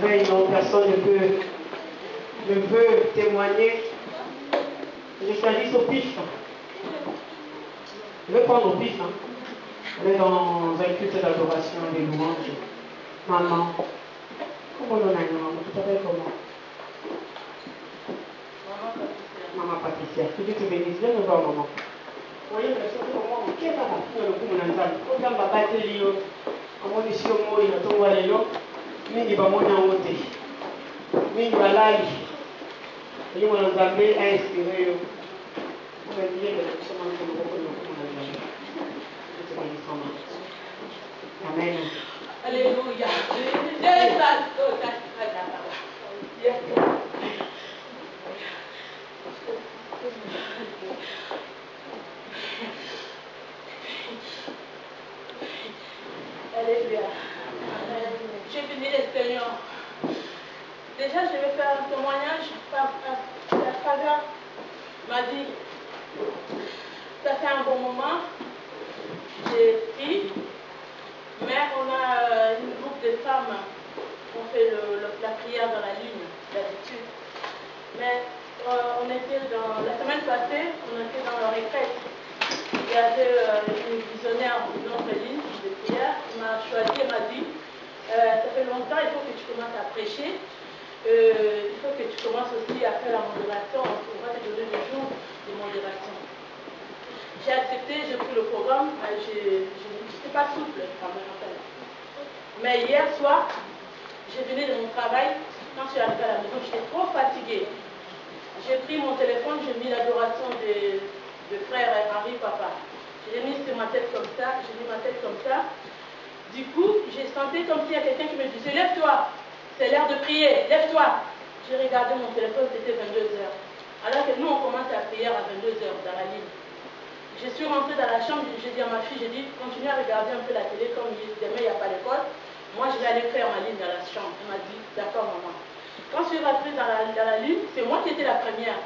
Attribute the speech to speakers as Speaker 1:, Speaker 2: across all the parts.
Speaker 1: avait une autre personne, je peux témoigner. Je choisis au pif. Je vais prendre au pif. Hein. On est dans un culte d'adoration des louanges. Maman. Comment on a une maman? Tu t'appelles comment? Maman Patricia. Que Dieu te bénisse. Viens me voir, maman. Vous voyez, le son pour moi, qui est là? Le coup, mon ensemble. Quand papa était lié, on m'a dit si on m'a dit, on va aller là. Mingi ba mona wote. Mingi ba lali. Et mon ensemble a inspiré. On va dire que c'est mon Amen.
Speaker 2: Alléluia. Alléluia. J'ai béni le Seigneur. Déjà, je vais faire un témoignage. La Father m'a dit, ça fait un bon moment. J'ai pris, mais on a un groupe de femmes. On fait la prière dans la lune, d'habitude. Mais on était la semaine passée, on était dans la retraite. Il y avait une visionnaire de notre ligne de prière qui m'a choisi et m'a dit, ça fait longtemps, il faut que tu commences à prêcher. Il faut que tu commences aussi à faire la modération. On va te donner des jours de modération. J'ai accepté, j'ai pris le programme, je n'étais pas souple quand même. Mais hier soir, je venais de mon travail. Quand je suis arrivée à la maison, j'étais trop fatiguée. J'ai pris mon téléphone, j'ai mis l'adoration de frère Henri Papa. Je l'ai mis sur ma tête comme ça, j'ai mis ma tête comme ça. Du coup, j'ai senti comme s'il y a quelqu'un qui me disait, lève-toi, c'est l'heure de prier, lève-toi. J'ai regardé mon téléphone, c'était 22 h. Alors que nous, on commence la prière à 22 h dans la ligne. Je suis rentrée dans la chambre, j'ai dit à ma fille, j'ai dit, continue à regarder un peu la télé, comme demain il n'y a pas d'école. Moi, je vais aller faire ma ligne dans la chambre. Elle m'a dit, d'accord maman. Quand je suis rentrée dans la ligne, c'est moi qui étais la première.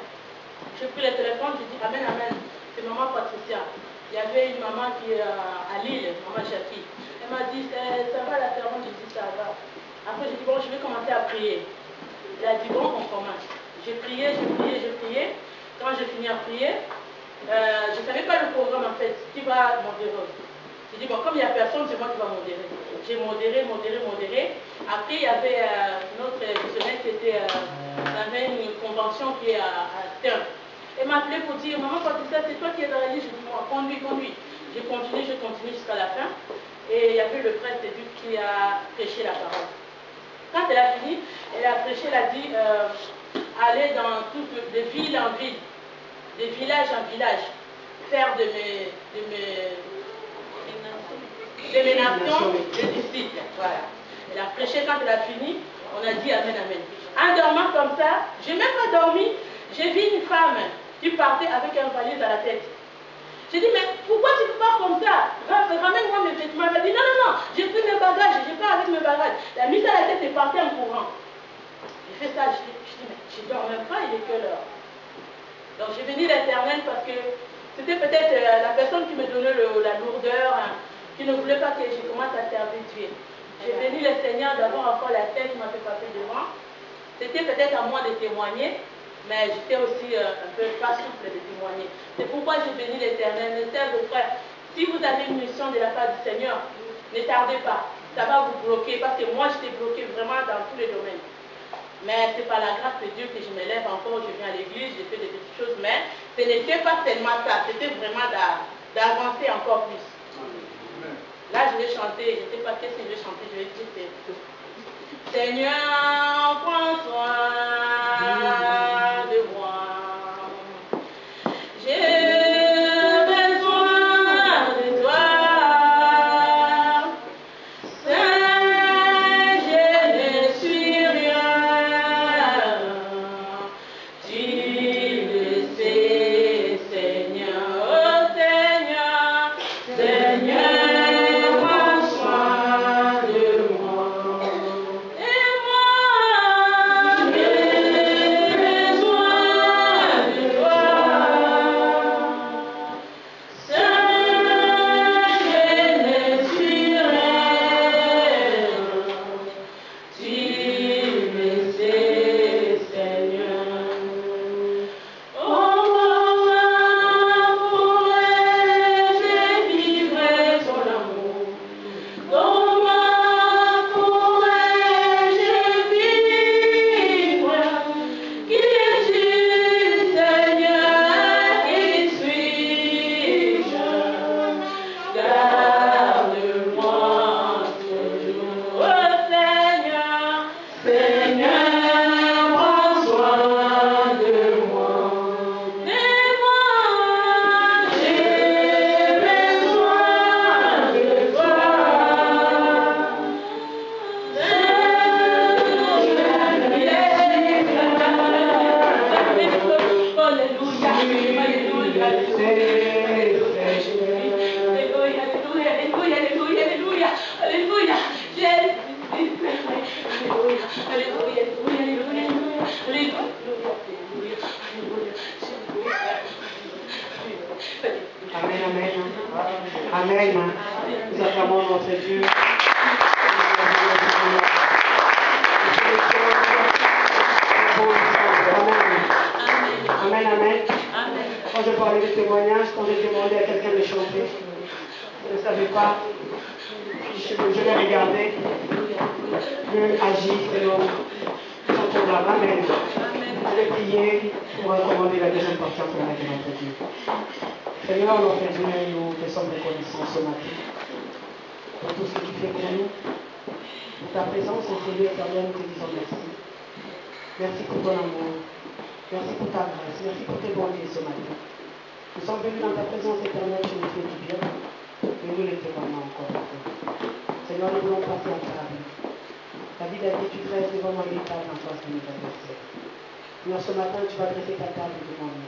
Speaker 2: J'ai pris le téléphone, j'ai dit, amen, amen. C'est maman Patricia. Il y avait une maman qui est à Lille, maman Jackie. Elle m'a dit, ça va la servante? J'ai dit, ça va. Après, j'ai dit, bon, je vais commencer à prier. Elle a dit, bon, on commence. J'ai prié, j'ai prié, j'ai prié. Quand j'ai fini à prier, je ne savais pas le programme en fait, qui va modérer. J'ai dit, bon, comme il n'y a personne, c'est moi qui va modérer. J'ai modéré, modéré, modéré. Après, il y avait notre visionnaire qui était dans une convention qui est à Stern. Elle m'a appelé pour dire, maman, Patricia, c'est toi qui es dans la liste. Je dis, moi, conduis, conduis. J'ai continué jusqu'à la fin. Et il y avait le prêtre qui a prêché la parole. Quand elle a fini, elle a prêché, elle a dit, aller dans toutes de ville en ville, de village en village, faire de mes nations des disciples. Voilà. Elle a prêché, quand elle a fini, on a dit amen, amen. En dormant comme ça, je n'ai même pas dormi, j'ai vu une femme qui partait avec un valise à la tête. J'ai dit, mais pourquoi tu pars comme ça? Ramène-moi mes vêtements. Elle m'a dit, non, non, non, j'ai pris mes bagages, je pars avec mes bagages. Elle a mis ça à la tête et partait en courant. J'ai fait ça, je dis, mais je ne dors même pas, il est quelle heure? Donc j'ai béni l'Éternel parce que c'était peut-être la personne qui me donnait la lourdeur, hein, qui ne voulait pas que je commence à servir Dieu. J'ai béni le Seigneur d'avoir encore la tête qui m'a fait passer devant. C'était peut-être à moi de témoigner, mais j'étais aussi un peu pas souple de témoigner. C'est pourquoi j'ai béni l'Éternel. Mes sœurs et frères, si vous avez une mission de la part du Seigneur, ne tardez pas. Ça va vous bloquer parce que moi j'étais bloquée vraiment dans tous les domaines. Mais c'est par la grâce de Dieu que je me lève encore, je viens à l'église, je fais des petites choses, mais ce n'était pas seulement ça, c'était vraiment d'avancer encore plus. Là, je vais chanter, je ne sais pas qu'est-ce que je vais chanter, je vais dire Seigneur, prends soin de moi. Alléluia, Alléluia, Alléluia,
Speaker 1: Amen, amen. Amen. Nous acclamons notre Dieu. Amen, amen. Quand je parlais de témoignage, quand j'ai demandé à quelqu'un de chanter, je ne savais pas, je l'ai regardé, Dieu agit selon son programme. Amen. Je vais prier pour recommander la deuxième partie entre la main de notre Dieu. Seigneur, notre Dieu, nous te sommes reconnaissants ce matin pour tout ce que tu fais pour nous, pour ta présence, Seigneur éternel, nous te disons merci. Merci pour ton amour, merci pour ta grâce, merci pour tes bontés ce matin. Nous sommes venus dans ta présence éternelle, tu nous fais du bien, et nous les témoignons encore. Seigneur, nous voulons passer à table. David a dit, tu dresses devant moi une table en face de mes adversaires. Seigneur, ce matin, tu vas dresser ta table devant nous.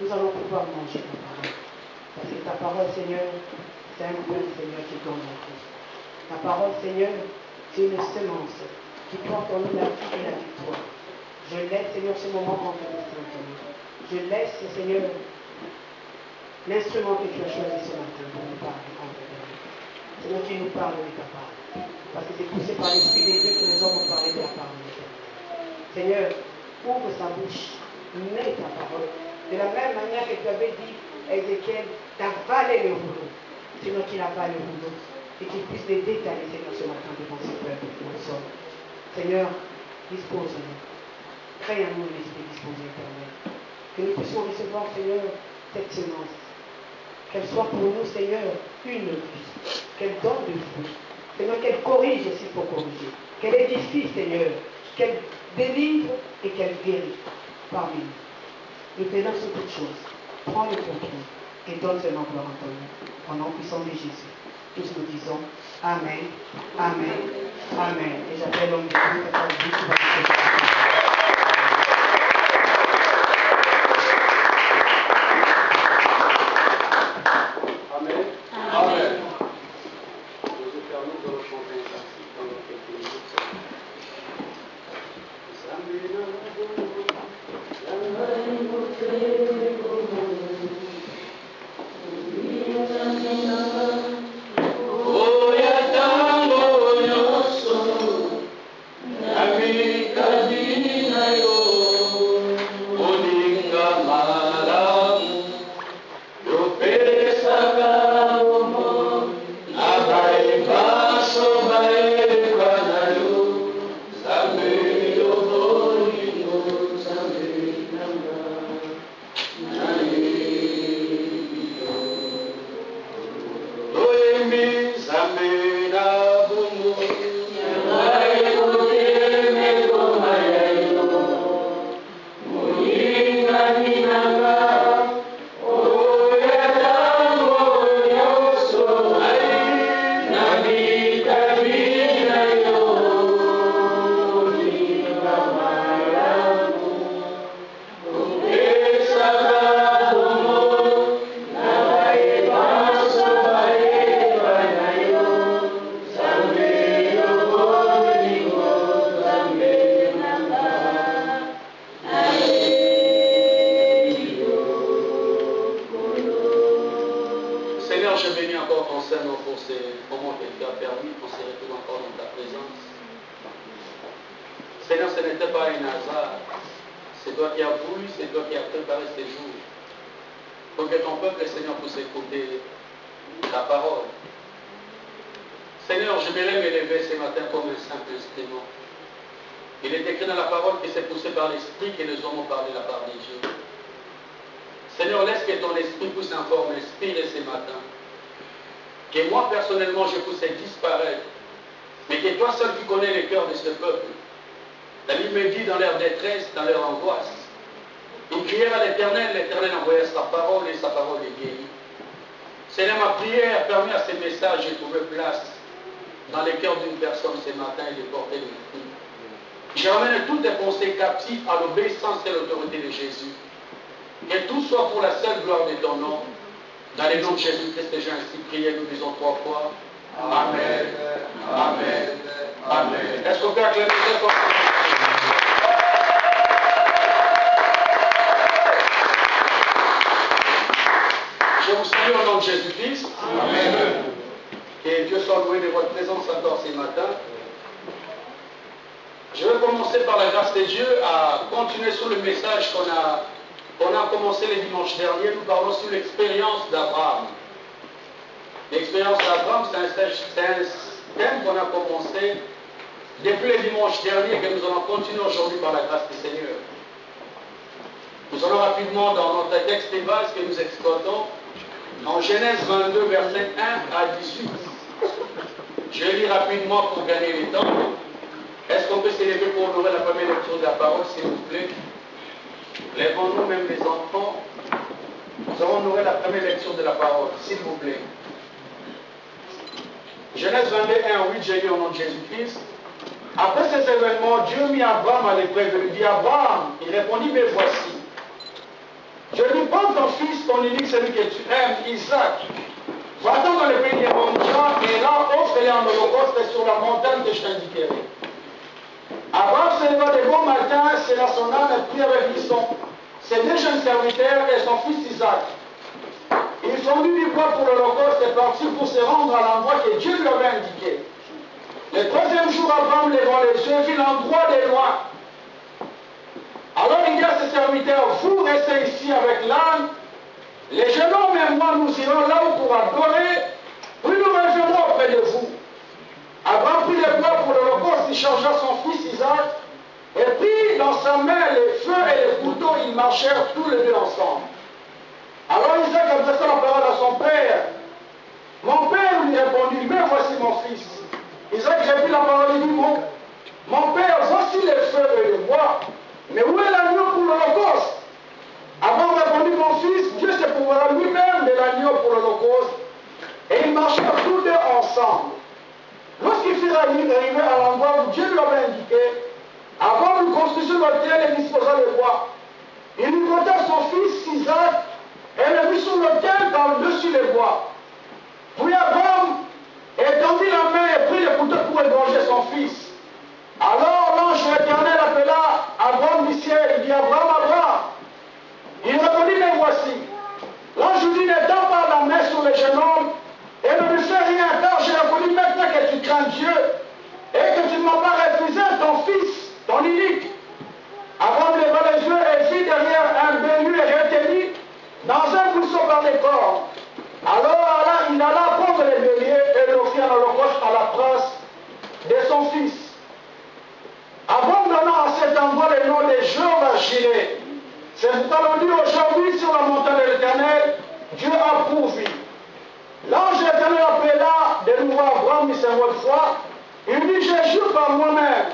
Speaker 1: Nous allons pouvoir manger ta parole. Parce que ta parole, Seigneur, c'est un bon Seigneur qui donne la vie. Ta parole, Seigneur, c'est une semence qui porte en nous la vie et la victoire. Je laisse, Seigneur, ce moment en ta Seigneur. Je laisse, Seigneur, l'instrument que tu as choisi ce matin pour nous parler en ta vie. Seigneur, tu nous parles de ta parole. Parce que c'est poussé par l'Esprit de Dieu que les hommes ont parlé de la parole. Seigneur, ouvre sa bouche, mets ta parole. De la même manière que tu avais dit à Ézéchiel d'avaler le rouleau. Seigneur, qu'il avale le rouleau et qu'il puisse les détailler, Seigneur, ce matin devant ce peuple que nous sommes. Seigneur, dispose-nous. Crée en nous l'esprit disposé, éternel. Que nous puissions recevoir, Seigneur, cette semence. Qu'elle soit pour nous, Seigneur, une vie. Qu'elle donne de fruits. Seigneur, qu'elle corrige s'il faut corriger. Qu'elle édifie, Seigneur. Qu'elle délivre et qu'elle guérit parmi nous. Nous faisons sur toutes choses. Prends le contrôle et donne seulement gloire en ton nom. Au nom puissant de Jésus. Tous nous disons Amen, Amen, Amen. Et j'appelle l'homme de Dieu qui va
Speaker 3: Amen. Amen. Nous nous permettons de chanter un classique pendant quelques minutes.
Speaker 4: J'emmène toutes les pensées captives à l'obéissance et à l'autorité de Jésus. Que tout soit pour la seule gloire de ton nom. Dans le nom de Jésus-Christ, j'ai ainsi prié, nous disons 3 fois. Amen. Amen. Amen. Est-ce qu'on peut acclamer très fort? Je vous salue au nom de Jésus-Christ. Amen. Que Dieu soit loué de votre présence encore ce matin. Je vais commencer par la grâce de Dieu à continuer sur le message qu'on a commencé le dimanche dernier. Nous parlons sur l'expérience d'Abraham. L'expérience d'Abraham, c'est un thème qu'on a commencé depuis le dimanche dernier et que nous allons continuer aujourd'hui par la grâce du Seigneur. Nous allons rapidement dans notre texte de base que nous exploitons en Genèse 22, versets 1 à 18. Je lis rapidement pour gagner le temps. Est-ce qu'on peut s'élever pour honorer la première lecture de la parole, s'il vous plaît? Lèvons-nous, même les enfants. Nous allons honorer la première lecture de la parole, s'il vous plaît. Genèse 22, 1 à 8, j'ai lu au nom de Jésus-Christ. Après ces événements, Dieu mit Abraham à l'épreuve et lui dit: Abraham, il répondit: mais voici. Je lui prends ton fils, ton unique, celui que tu aimes, Isaac. Va-t'en dans le pays des Mondiens et là, offre-les en holocauste sur la montagne que je t'indiquerai. Abraham se leva de bon matin, serra son âne et prit avec lui ses deux jeunes serviteurs et son fils Isaac. Il fondit du bois pour l'holocauste et partit pour se rendre à l'endroit que Dieu lui avait indiqué. Le troisième jour, Abraham levant les yeux, vit l'endroit de loin. Alors il dit à ses serviteurs: vous restez ici avec l'âne, les jeunes hommes et moi nous irons là-haut pour adorer, puis nous reviendrons auprès de vous. Abraham prit le bois pour l'holocauste, il chargea son fils Isaac, et prit dans sa main les feux et les couteaux, ils marchèrent tous les deux ensemble. Alors Isaac adressa la parole à son père. Mon père, lui répondit: mais voici mon fils. Isaac reprit la parole et dit: mon père, voici les feux et le bois, mais où est l'agneau pour l'holocauste? Abraham répondit: mon fils, Dieu se pourvoira lui-même de l'agneau pour l'holocauste. Et ils marchèrent tous deux ensemble. Lorsqu'ils furent arrivés à l'endroit où Dieu lui avait indiqué, Abraham lui construisit l'autel et disposa le bois. Il lui porta son fils Isaac et le mit sur l'autel par-dessus les bois. Puis Abraham étendit la main et prit le couteau pour égorger son fils. Alors l'ange de l'Éternel appela Abraham du ciel. Il dit: Abraham, Abraham. Il répondit: mais voici. L'ange lui dit: n'étends pas la main sur le jeune homme et ne lui fais rien, car j'ai reconnu maintenant que tu crains Dieu et que tu ne m'as pas refusé ton fils, ton unique. Abraham leva les yeux et vit derrière un bélier retenu dans un buisson par les cornes. Alors là, il alla prendre le bélier et l'offrit en holocauste à la place de son fils. Abraham donna à cet endroit le nom de Jéhovah Jireh. C'est pourquoi l'on dit aujourd'hui sur la montagne de l'Éternel, Dieu a pourvu. L'ange de l'Éternel appela de nouveau Abraham une seconde fois. Il dit: je jure par moi-même,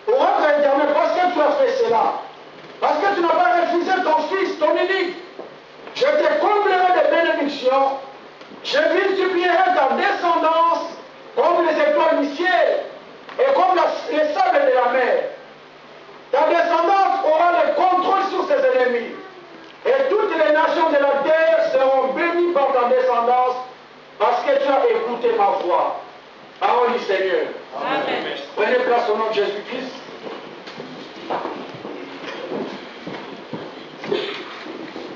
Speaker 4: pour être éternel, parce que tu as fait cela, parce que tu n'as pas refusé ton fils, ton unique, je te comblerai de bénédictions, je multiplierai ta descendance comme les étoiles du ciel et comme les sables de la mer. Ta descendance aura le contrôle sur ses ennemis. Et toutes les nations de la terre seront bénies par ta descendance parce que tu as écouté ma voix. Parole du Seigneur. Amen. Prenez place au nom de Jésus-Christ.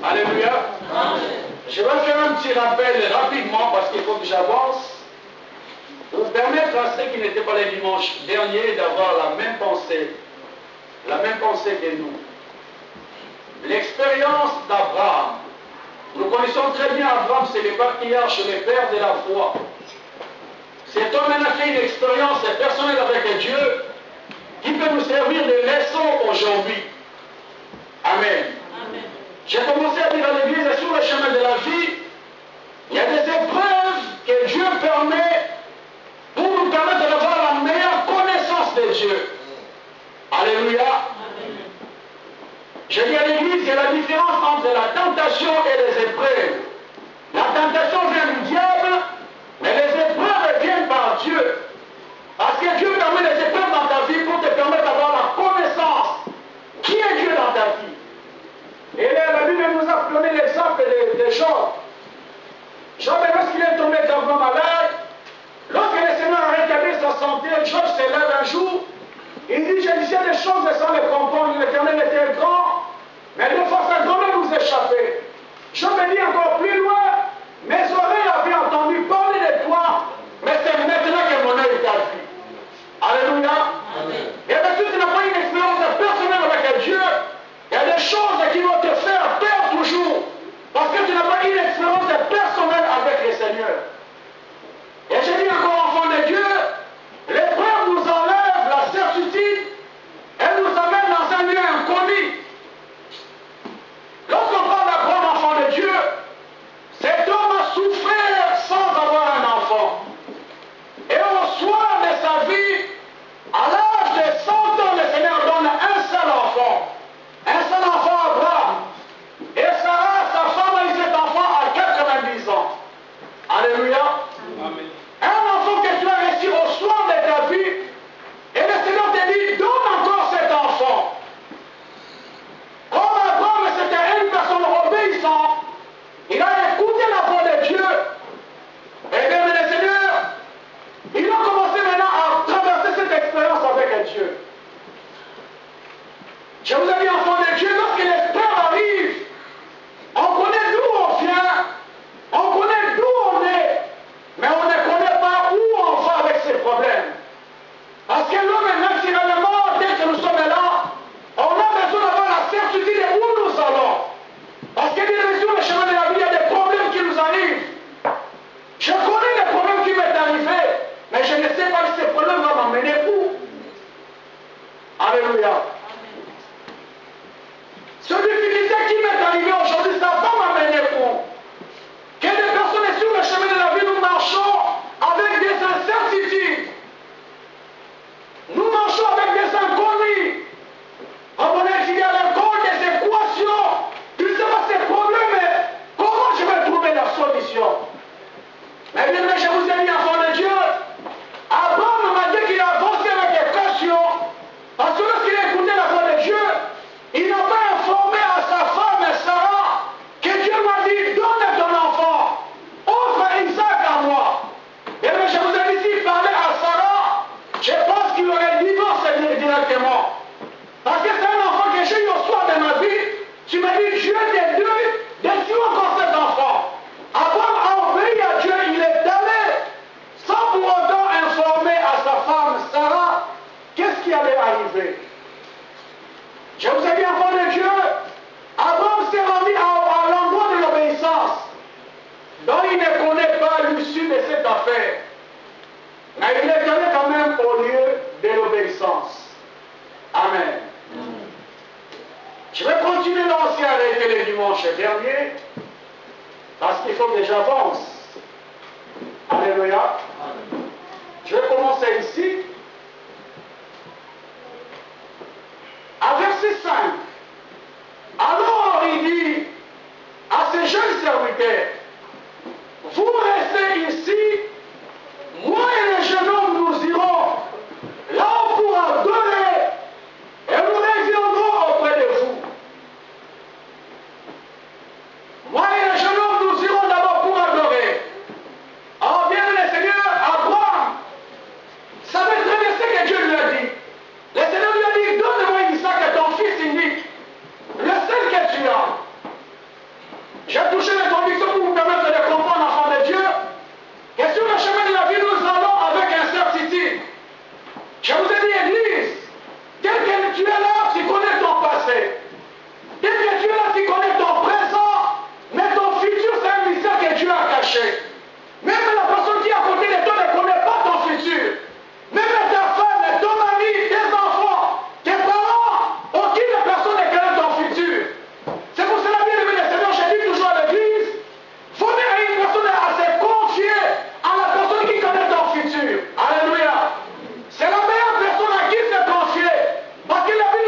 Speaker 4: Alléluia. Amen. Je vais faire un petit rappel rapidement parce qu'il faut que j'avance. Pour permettre à ceux qui n'étaient pas les dimanches derniers d'avoir la même pensée que nous. L'expérience d'Abraham. Nous connaissons très bien Abraham, c'est le patriarche, le père de la foi. Cet homme a fait une expérience personnelle avec Dieu qui peut nous servir de leçon aujourd'hui. Amen. Amen. J'ai commencé à dire à l'église, sur le chemin de la vie, il y a des épreuves que Dieu permet pour nous permettre d'avoir la meilleure connaissance de Dieu. Alléluia. Amen. Je dis à l'église qu'il y a la différence entre la tentation et les épreuves. La tentation vient du diable, mais les épreuves viennent par Dieu. Parce que Dieu permet les épreuves dans ta vie pour te permettre d'avoir la connaissance. Qui est Dieu dans ta vie? Et là, la Bible nous a donné l'exemple de Job. Job, lorsqu'il est tombé gravement malade, lorsque le Seigneur a rétabli sa santé, Job s'élève un jour, il dit, je disais des choses sans les comprendre, l'Éternel était grand, mais deux fois sa grandeur nous échappait. Je me dis encore plus loin, mes oreilles avaient entendu parler de toi, mais c'est maintenant que mon œil t'a vu. Alléluia. Amen. Et bien si tu n'as pas une expérience personnelle avec Dieu, il y a des choses qui vont te faire peur toujours, parce que tu n'as pas une expérience personnelle avec le Seigneur. Et je dis encore, enfant de Dieu, l'épreuve nous enlève la certitude, elle nous amène dans un lieu inconnu. Lorsqu'on parle d'un bon enfant de Dieu, cet homme a souffert sans avoir un enfant. Et au soir de sa vie, à l'âge de 100 ans, le Seigneur donne un seul enfant. Un seul enfant à Abraham. Et Sarah, sa femme, a eu cet enfant à 90 ans. Alléluia. Amen. Un enfant que tu as reçu au soir de ta vie, et le Seigneur te dit, donne encore cet enfant. Comme Abraham, c'était une personne obéissante, il a écouté la voix de Dieu. Et bien, le Seigneur, il a commencé maintenant à traverser cette expérience avec Dieu. Je vous ai dit, enfant de Dieu, lorsque l'épreuve arrive, on connaît d'où on vient, on connaît d'où on est, mais on ne connaît pas où on va avec ces problèmes. Parce que l'homme, naturellement, dès que nous sommes là, on a besoin d'avoir la certitude de où nous allons. Parce que sur le chemin de la vie, il y a des problèmes qui nous arrivent. Je connais les problèmes qui m'est arrivé, mais je ne sais pas si ces problèmes vont m'emmener où. Alléluia. Ce difficulté qui m'est arrivé aujourd'hui, ça va m'amener où? Que des personnes sur le chemin de la vie, nous marchons avec des incertitudes. Nous marchons avec des inconnus. On est étudié à l'école des équations. Tu ne sais pas ces problèmes, mais comment je vais trouver la solution? Mais bien, je vous ai dit, enfant de Dieu, Abraham m'a dit qu'il a avancé avec des questions, parce que lorsqu'il a écouté la voix de Dieu, il n'a pas informé à sa femme Sarah que Dieu m'a dit, donne ton enfant, offre Isaac à moi. Et bien, je vous ai dit, s'il parlait à Sarah, je pense qu'il aurait divorcé directement. Parce que c'est un enfant que j'ai eu au soir de ma vie, tu m'as dit, Dieu t'est déçu encore cet enfant. Abraham a obéi à Dieu, il est allé sans pour autant informer à sa femme Sarah qu'est-ce qui allait arriver. Je vous ai dit, enfant de Dieu, Abraham s'est rendu à l'endroit de l'obéissance, dont il ne connaît pas l'issue de cette affaire. Mais il est allé quand même au lieu de l'obéissance. Amen. Je vais continuer là aussi à arrêter le dimanche dernier, parce qu'il faut que j'avance. Alléluia. Je vais commencer ici. À verset 5. Alors il dit à ces jeunes serviteurs, vous restez ici, moi et les jeunes hommes nous irons là pour adorer et nous reviendrons auprès de vous. Moi et les jeunes hommes nous irons d'abord pour adorer. Alors bien le Seigneur, Abraham savait très bien ce que Dieu lui a dit. Le Seigneur lui a dit, donne-moi Isaac, ton fils unique, le seul que tu as. J'ai touché les convictions pour vous permettre de comprendre, enfant de Dieu, que sur le chemin de la vie, nous allons avec incertitude. Je vous ai dit, Église, dès que tu es là, tu connais ton passé. Dès que tu es là, tu connais ton présent, mais ton futur, c'est un mystère que Dieu a caché. Même la personne qui est à côté de toi ne connaît pas ton futur. Même ta femme, ton mari, tes enfants, tes parents, aucune personne ne connaît ton futur. C'est pour cela, bien aimé le Seigneur, je dis toujours à l'Église, venez à une personne à se confier à la personne qui connaît ton futur. Alléluia. C'est la meilleure personne à qui se confier. Parce que la Bible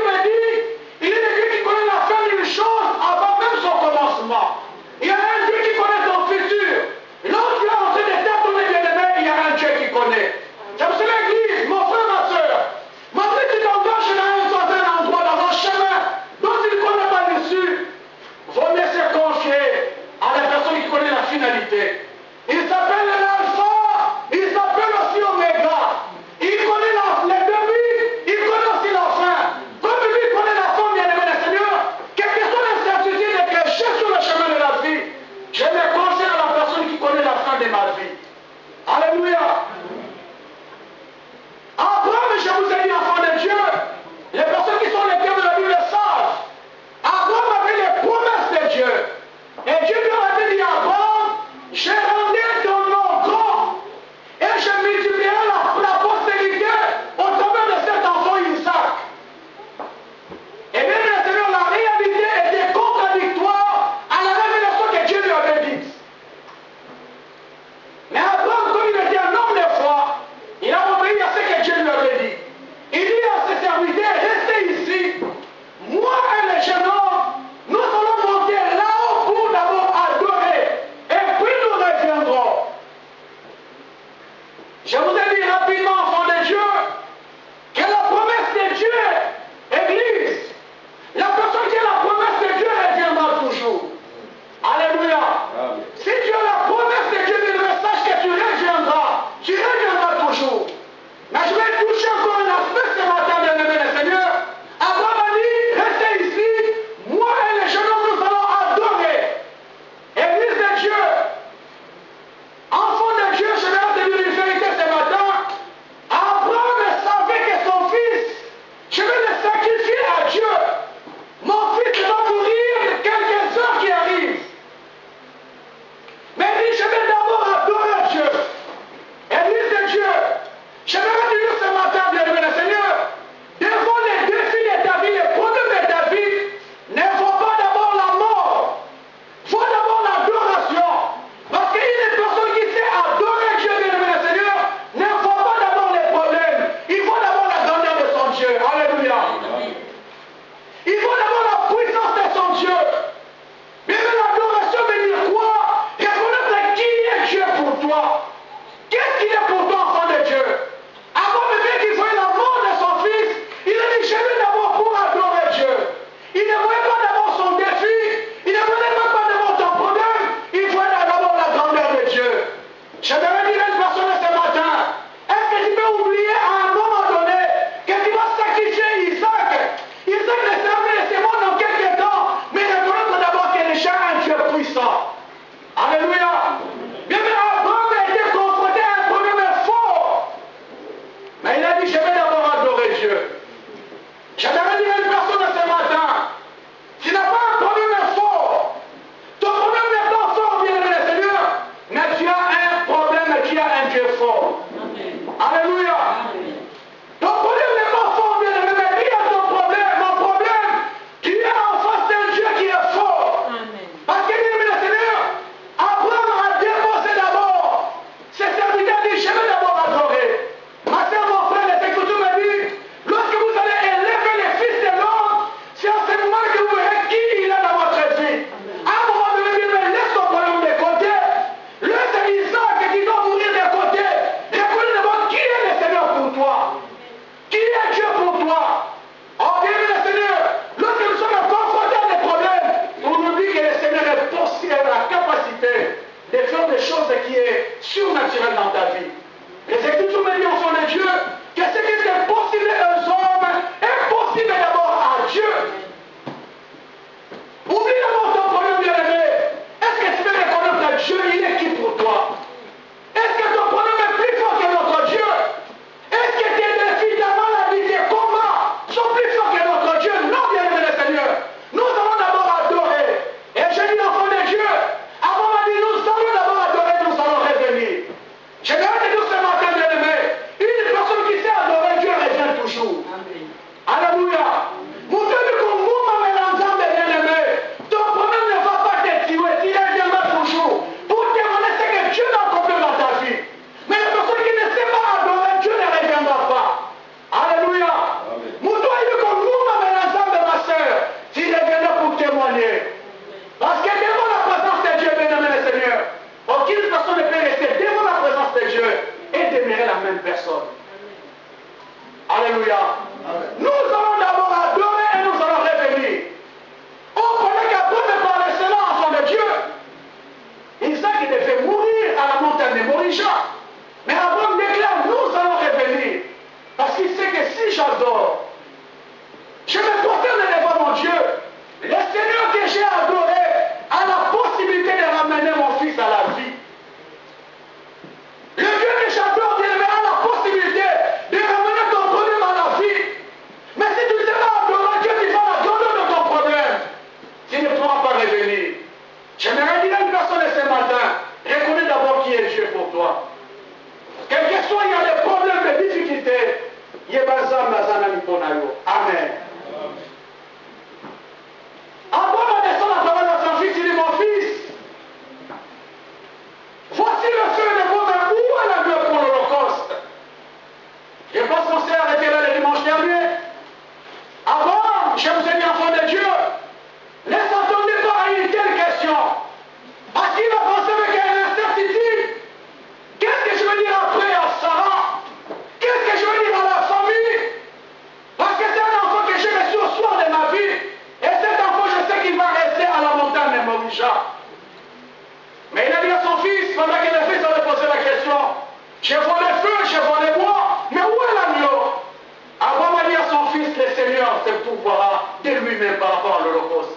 Speaker 4: J'aimerais dire à une personne ce matin, tu n'as pas un problème fort. Ton problème n'est pas fort, bien aimé le Seigneur, mais tu as un problème et tu as un Dieu fort. Amen. Alléluia. Amen. Ton problème n'est pas fort, bien aimé, mais dis à ton problème, mon problème, tu es en face d'un Dieu qui est fort. Amen. Parce que, bien aimé le Seigneur, Abraham a déposé d'abord. Ses serviteurs disent, je vais d'abord adorer. Ma soeur, mon frère, les Écritures me disent, lorsque vous allez élever les fils de l'homme, c'est en ce moment que vous verrez qui il est dans votre vie. À un moment donné, mais laisse ton problème de côté. Laisse Isaac qui doit mourir de côté. Reconnais d'abord qui est le Seigneur pour toi. Qui est Dieu pour toi? Oh, bien le Seigneur, lorsque nous sommes confrontés à des problèmes, on oublie que le Seigneur est possible, la capacité de faire des choses qui est surnaturelles dans ta vie. Les Écritures me disent au son de Dieu que ce qui est possible aux hommes est possible d'abord à Dieu. Oublie d'abord ton problème, bien-aimé. Est-ce que tu veux reconnaître que Dieu, il est qui pour toi? Est-ce que ton problème est plus fort que notre Dieu? Est-ce que tes défis, ta maladie, tes combats sont plus forts que notre Dieu? Non, bien-aimé le Seigneur. Nous allons d'abord adorer. Et je dis l'enfant de Dieu, avant m'a dit, nous allons d'abord adorer, nous allons revenir. Je vais te dire ce matin, bien-aimé, une personne qui sait adorer Dieu revient toujours. Amen. Alléluia. Mon Dieu dit qu'on mouvement mélangeant des bien-aimés. Ton problème ne va pas te tuer, tu reviendras toujours. Pour témoigner ce que Dieu a accompli dans ta vie. Mais la personne qui ne sait pas adorer Dieu ne reviendra pas. Alléluia. Mon Dieu dit qu'on mouvement mélangeant de ma soeur, tu reviendras pour témoigner. Parce que devant la présence de Dieu, bien-aimé le Seigneur, aucune personne ne peut rester devant la présence de Dieu et demeurer la même personne. Alléluia. Amen. Nous allons d'abord adorer et nous allons revenir. On connaît qu'Abraham parlait cela enfant de Dieu. Isaac devait mourir à la montagne de Morisha. Mais Abraham déclare, nous allons revenir. Parce qu'il sait que si j'adore, je me prosterne devant mon Dieu. Le Seigneur que j'ai adoré a la possibilité de ramener mon fils à la vie. Le Dieu que j'adore, bien-aimé, a la possibilité de ramener ton problème à la vie. Mais si tu ne sais pas adorer Dieu, tu vas la donner de ton problème. Tu ne pourras pas revenir. J'aimerais dire à une personne ce matin, reconnais d'abord qui est Dieu pour toi. Quel que soit, il y a des problèmes, des difficultés. Amen. Abraham descend la parole à son fils, il dit, mon fils, voici le feu de vos mains, où est l'agneau pour l'Holocauste? Je pense qu'on s'est arrêté là le dimanche dernier. Abraham, je vous ai mis enfant de Dieu, ne s'attendez pas à une telle question. Parce qu'il va penser avec une incertitude. Qu'est-ce que je veux dire après à Sarah? Qu'est-ce que je veux dire à la famille? Parce que c'est un enfant que j'ai reçu au soir de ma vie. Et cet enfant, je sais qu'il va rester à la montagne de Morisha. Mais il a dit à son fils, pendant que le fils avait posé la question, je vois le feu, je vois le bois, mais où est l'agneau? Abraham a dit à son fils, le Seigneur se pourvoira de lui-même par rapport à l'Holocauste.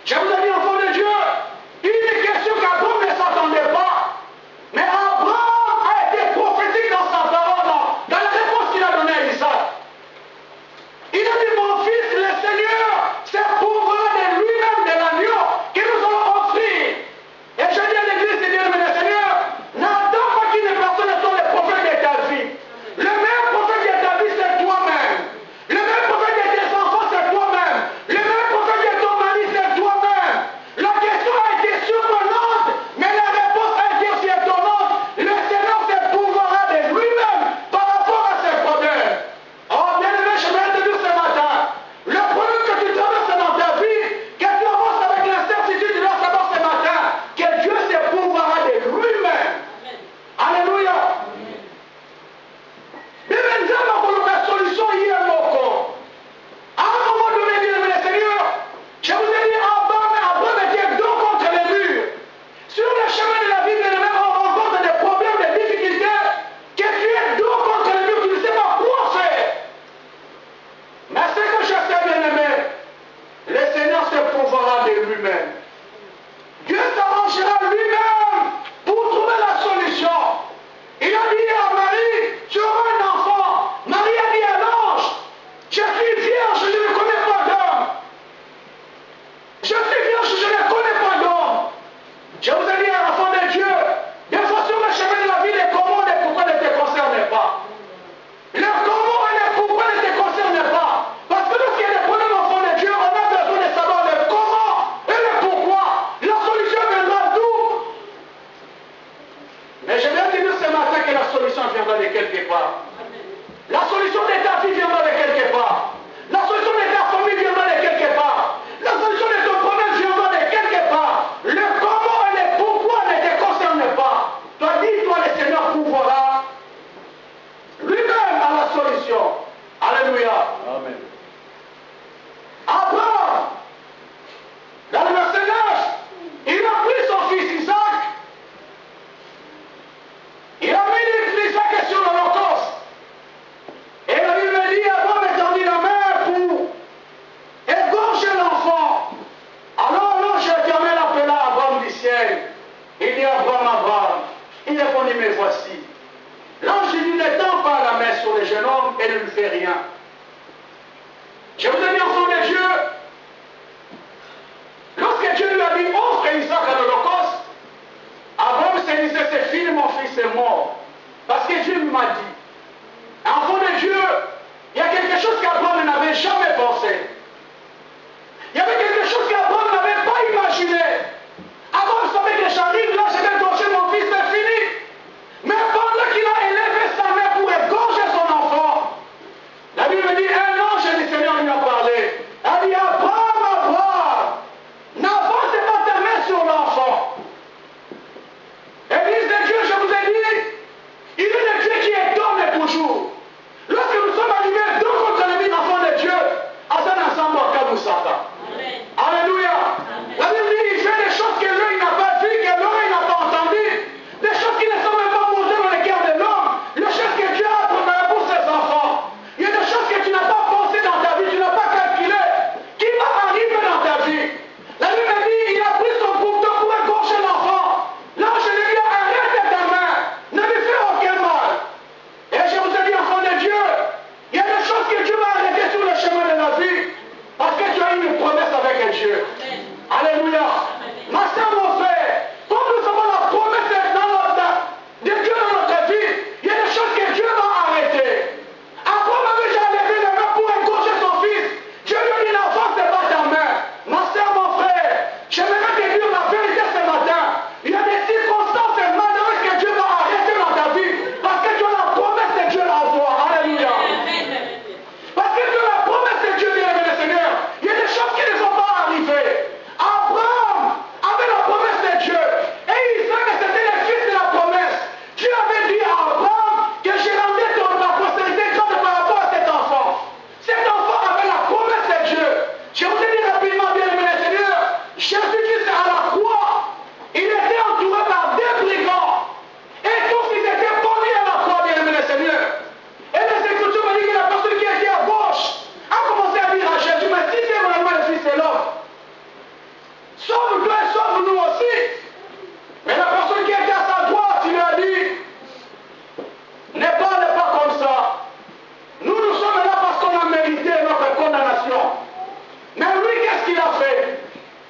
Speaker 4: Je vous ai dit, enfant de Dieu, une question qu'Abraham ne s'attendait pas. Mais Abraham a été prophétique dans sa parole, dans la réponse qu'il a donnée à Isaac. Il a dit, mon fils, le Seigneur se pourvoira de lui-même de l'agneau que nous allons offrir. Et je dis à l'église, c'est bien, mais le Seigneur, n'attends pas qu'une personne soit le prophète de ta vie. Le meilleur prophète de ta vie, c'est toi-même. Le meilleur prophète de tes enfants, c'est toi-même. Amen. Abraham, dans le verset 9, il a pris son fils Isaac, il a mis Isaac sur l'Holocauste. Et la Bible dit, Abraham étendit la main pour égorger l'enfant. Alors l'ange éternel appela Abraham du ciel. Il dit, Abraham, Abraham. Il répondit, mais voici. L'ange lui dit, n'étends pas la main sur le jeune homme et ne lui fait rien. Je vous ai dit, enfant de Dieu, lorsque Dieu lui a dit, offre Isaac à l'Holocauste, Abraham se disait, c'est fini, mon fils est mort. Parce que Dieu lui m'a dit, enfant de Dieu, il y a quelque chose qu'Abraham n'avait jamais pensé. Il y avait quelque chose qu'Abraham n'avait pas imaginé. Abraham savait que j'arrive là, je vais égorger mon fils, c'est fini. Mais pendant qu'il a élevé sa main pour égorger son enfant, la Bible dit, un ange du Seigneur lui a parlé. Elle dit, Abraham, Abraham, n'avance pas ta main sur l'enfant. Église de Dieu, je vous ai dit, il est le Dieu qui est d'homme et toujours. Lorsque nous sommes arrivés deux contre l'ennemi, enfant de Dieu, à cet ensemble en Kaboussaka. Alléluia. La Bible dit, il fait des choses que l'œil n'a pas vues, que l'oreille n'a pas entendues, des choses qui ne sont même pas montées dans le cœur de l'homme, les choses que Dieu a préparées pour ses enfants. Il y a des choses que tu n'as pas pensées dans ta vie, tu n'as pas calculé, qui va arriver dans ta vie. La Bible dit, il a pris son couteau pour égorger l'enfant. L'ange lui dit, arrête ta main, ne lui fais aucun mal. Et je vous ai dit, enfant de Dieu, il y a des choses que Dieu va arrêter sur le chemin de la vie, parce que tu as eu une promesse avec Dieu. Alléluia. Ma soeur, mon frère, quand nous avons la promesse de Dieu dans notre vie, il y a des choses que Dieu va arrêter. Abraham avait déjà levé les mains pour égorger son fils. Dieu lui a dit, n'avance pas ta main. Ma soeur, mon frère, j'aimerais te dire la vérité ce matin. Il y a des circonstances malheureuses que Dieu va arrêter dans ta vie, parce que tu as la promesse de Dieu en toi. Alléluia. Parce que tu as la promesse de Dieu, bien aimé le Seigneur. Il y a des choses qui ne sont pas arrivées. Abraham avait la promesse de Dieu. Et Isaac, c'était le fils de la promesse. Dieu avait dit à Abraham que je rendais ta postérité grande par rapport à cet enfant. Cet enfant avait la promesse de Dieu. Je vous ai dit rapidement, bien aimé le Seigneur, Jésus-Christ à la croix, il était entouré par des brigands. Et tous ils étaient pendus à la croix, bien aimé le Seigneur. Et les Écritures me disent que la personne qui était à gauche a commencé à dire à Jésus, mais si c'est vraiment le Fils de l'homme, sauve-le et sauve-nous aussi. Mais la personne qui était à sa droite, il lui a dit, ne parle pas comme ça. Nous sommes là parce qu'on a mérité notre condamnation. Mais lui, qu'est-ce qu'il a fait?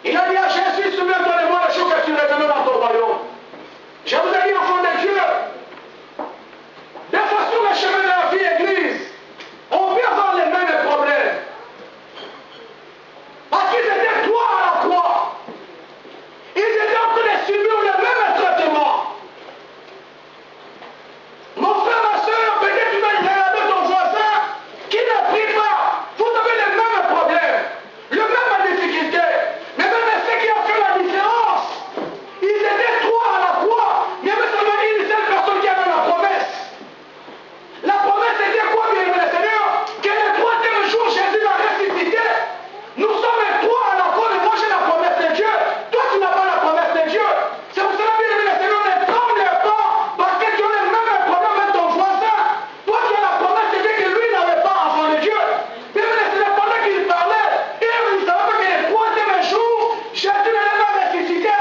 Speaker 4: Il a dit à Jésus, souviens-toi de moi le jour que tu reviendras dans ton royaume. Je vous ai dit, enfant de Dieu, des fois sur le chemin de la vie, Église, on peut avoir les mêmes problèmes. Parce qu'ils étaient trois à la croix. Ils étaient en train de subir le même traitement. Mon frère, ma soeur, peut-être tu vas regarder ton voisin qui ne prie pas. Vous avez les mêmes problèmes, les mêmes difficultés. Mais même ce qui a fait la différence, ils étaient trois à la croix. Il y avait seulement une seule personne qui avait la promesse. La promesse était quoi, bien aimé le Seigneur? Que le troisième jour, Jésus va ressusciter. Nous sommes trois à la croix, mais moi j'ai la promesse de Dieu. Toi, tu n'as pas la promesse de Dieu. C'est pour cela, bien aimé le Seigneur, ne tremble pas, parce que tu as le même problème avec ton voisin. Toi, tu as la promesse de Dieu que lui n'avait pas, enfant de Dieu. Bien aimé le Seigneur, pendant qu'il parlait, il ne savait pas que le troisième jour, Jésus n'allait pas ressusciter.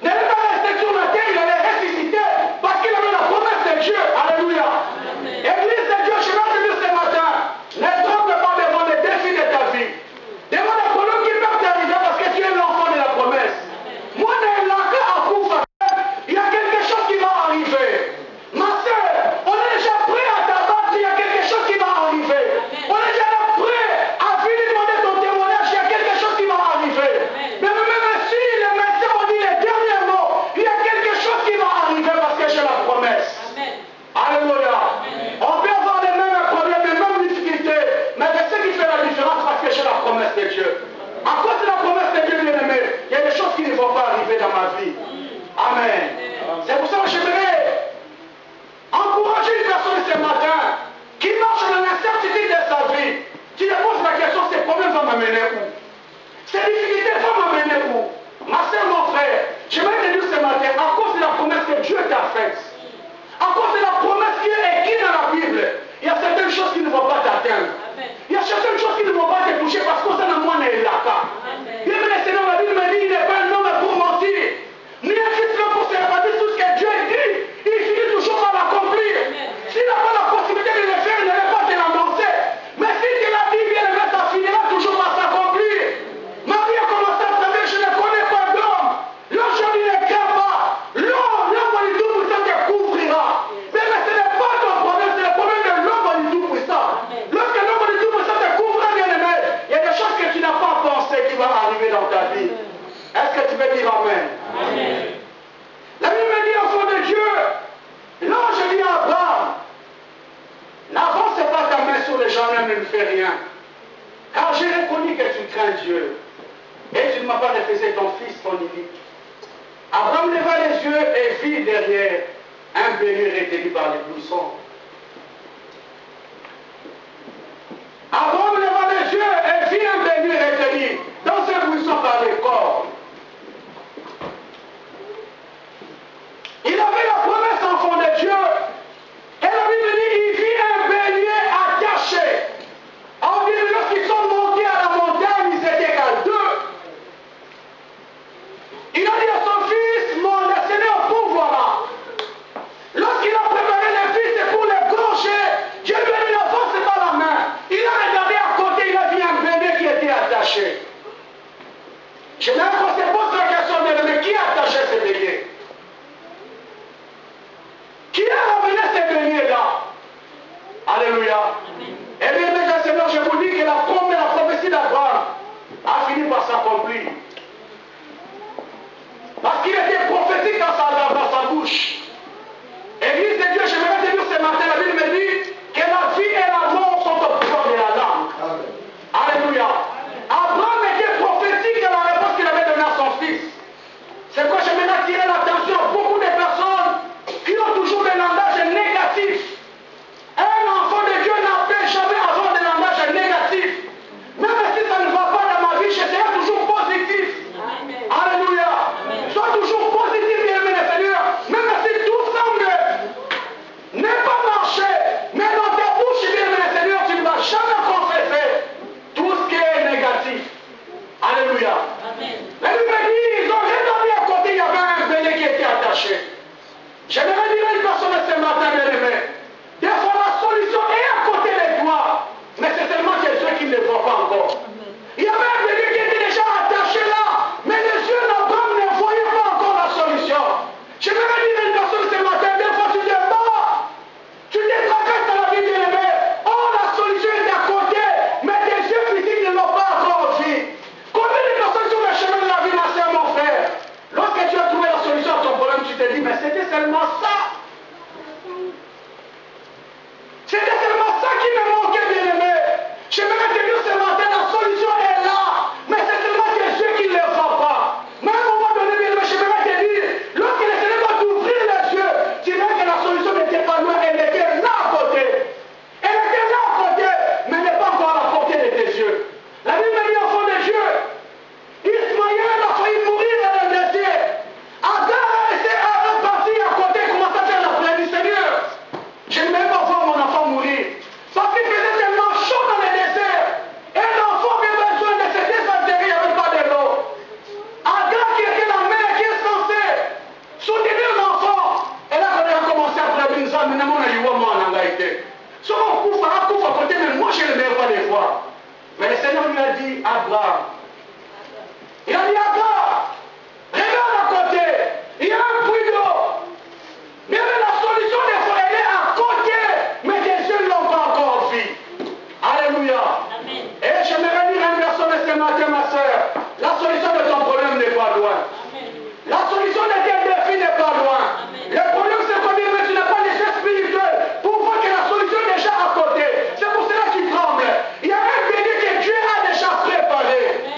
Speaker 4: N'allait pas rester sur la terre, il allait ressusciter, parce qu'il avait la promesse de Dieu. Alléluia. Église de Dieu, je vais te dire ce matin, ne tremble pas devant les défis de ta vie. Devant les problèmes qui peuvent t'arriver parce que tu es l'enfant de la promesse. Moi, il y a quelque chose qui va arriver. Ma soeur, on est déjà prêt à t'abattre, il y a quelque chose qui va arriver. On est déjà prêt à finir demander ton témoignage, il y a quelque chose qui va arriver. Mais même si les médecins ont dit les derniers mots, il y a quelque chose qui va arriver parce que j'ai la promesse. Alléluia. On peut avoir les mêmes problèmes, les mêmes difficultés, mais c'est ce qui fait la différence parce que j'ai la promesse de Dieu. À cause de la promesse de Dieu, bien aimé, il y a des choses qui ne vont pas arriver dans ma vie. Amen. C'est pour ça que j'aimerais encourager une personne ce matin qui marche dans l'incertitude de sa vie. pouvez dire Amen.
Speaker 2: Amen.
Speaker 4: La Bible me dit, enfant de Dieu, l'ange dit à Abraham, n'avance pas ta main sur les gens, ne me fais rien. Car j'ai reconnu que tu crains Dieu. Et tu ne m'as pas refusé ton fils, ton unique. Abraham leva les yeux et vit derrière un bélier retenu par les buissons. Abraham leva les yeux et vit un bélier retenu dans un buisson par les corps. Il avait la promesse, enfant de Dieu. Et la Bible dit, il vit un bélier attaché. On dit que lorsqu'ils sont montés à la montagne, ils étaient qu'à deux. Il a dit à son fils, mon Seigneur, pourvoira. Lorsqu'il a préparé le fils pour le gaucher, Dieu lui a dit, n'avance pas la main. Il a regardé à côté, il a vu un bélier qui était attaché. Je n'ai pas se pose la question de mais qui a attaché ce bélier? Qui a ramené ce bélier-là? Alléluia. Eh bien, mes Seigneur, je vous dis que la prophétie d'Abraham a fini par s'accomplir. Parce qu'il était prophétique dans sa bouche. Église de Dieu, je vais te dire ce matin, la Bible me dit que la vie et la mort sont au pouvoir de la langue. Amen. Alléluia. Abraham était prophétique à la réponse qu'il avait donnée à son fils. C'est quoi je vais attirer l'attention à beaucoup de personnes qui ont toujours des langages négatifs. Un enfant de Dieu n'a jamais avoir des langages négatifs. Même si ça ne va pas dans ma vie, je serai toujours positif. Amen. Alléluia. Sois toujours positif, bien-aimé le Seigneur. Même si tout semble ne pas marcher, mais dans ta bouche, bien-aimé le Seigneur, tu ne vas jamais confesser tout ce qui est négatif. Alléluia. Amen. La Bible dit, ils ont regardé à côté, il y avait un bélier qui était attaché. J'aimerais dire à une personne ce matin, bien-aimé, des fois la solution est à côté de toi, mais c'est seulement que ceux qui ne le voient pas encore. Il y avait un bélier qui était déjà attaché là, mais les yeux d'Abraham ne voyaient pas encore la solution. J'aimerais dire à une personne ce matin, des fois tu te bats, tu te tracasses dans la vie, bien-aimé. Oh, la solution est à côté, mais tes yeux physiques ne l'ont pas encore vu. Combien de personnes sur le chemin de la vie, ma soeur, mon frère, lorsque tu as trouvé la solution à ton problème, tu te dis, mais c'était seulement ça. C'était seulement ça qui me manquait, bien-aimé. J'aimerais te dire ce matin, la solution est là, mais c'est seulement que ceux qui ne le voient pas. Mais à un moment donné, bien-aimé, j'aimerais te dire, lorsque le Seigneur va t'ouvrir les yeux, tu verras que la solution n'était pas loin, elle était là à côté. Elle était là à côté, mais elle n'est pas encore à la portée de tes yeux. La Bible me dit, enfant de Dieu, Ismaël a failli mourir dans le désert. Agar était parti à côté, commençait à faire la prière du Seigneur. Je ne vais pas voir mon enfant mourir. Parce qu'il faisait tellement chaud dans le désert. Et l'enfant qui avait besoin de se désaltérer, il n'y avait pas de l'eau. Agar qui était la mère qui est censée soutenir l'enfant. Et là, quand elle a commencé à pleurer une zone, maintenant, on a dit, ouais, moi, on a été. Si on couvre à côté, mais moi, je ne vais pas les voir. Mais le Seigneur lui a dit, Abraham. Il a dit, Abraham, regarde à côté. Il y a un puits d'eau. Mais la solution des fois, elle est à côté, mais tes yeux ne l'ont pas encore vu. Alléluia. Amen. Et j'aimerais dire à une personne ce matin, ma soeur, la solution de ton problème n'est pas loin. Amen. La solution de tes défis n'est pas loin. Amen. Le problème, c'est que tu n'as pas les yeux spirituels pour voir que la solution est déjà à côté. C'est pour cela que tu trembles. Il y a un béni que Dieu a déjà préparé. Amen.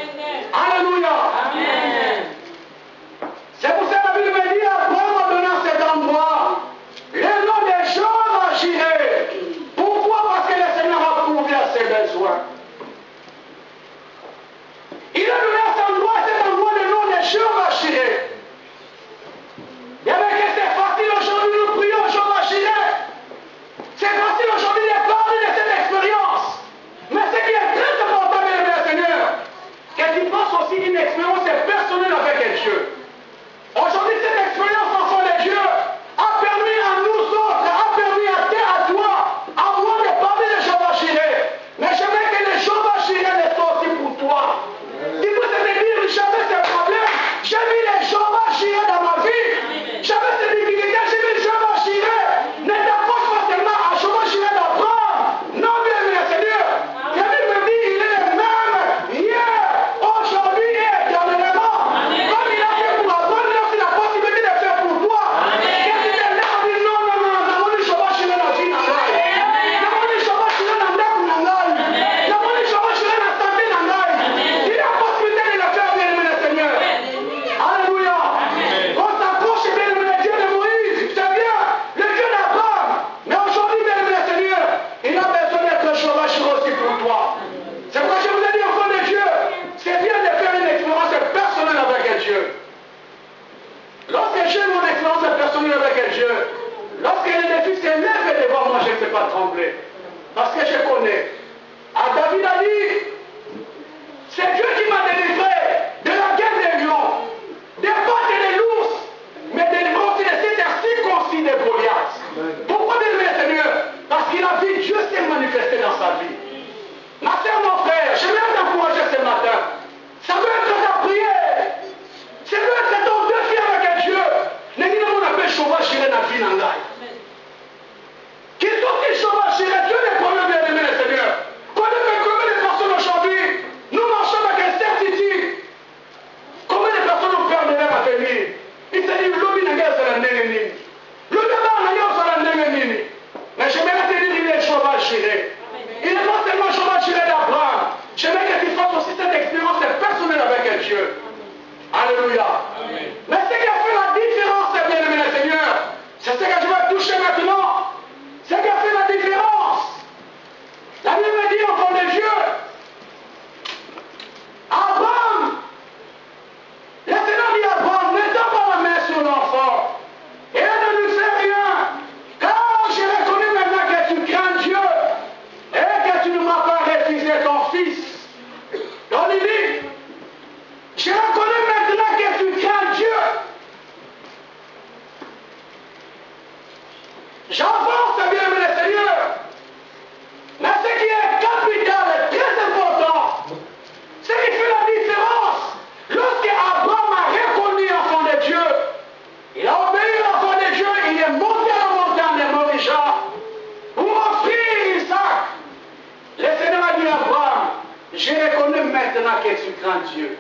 Speaker 4: je reconnais maintenant que tu crains Dieu.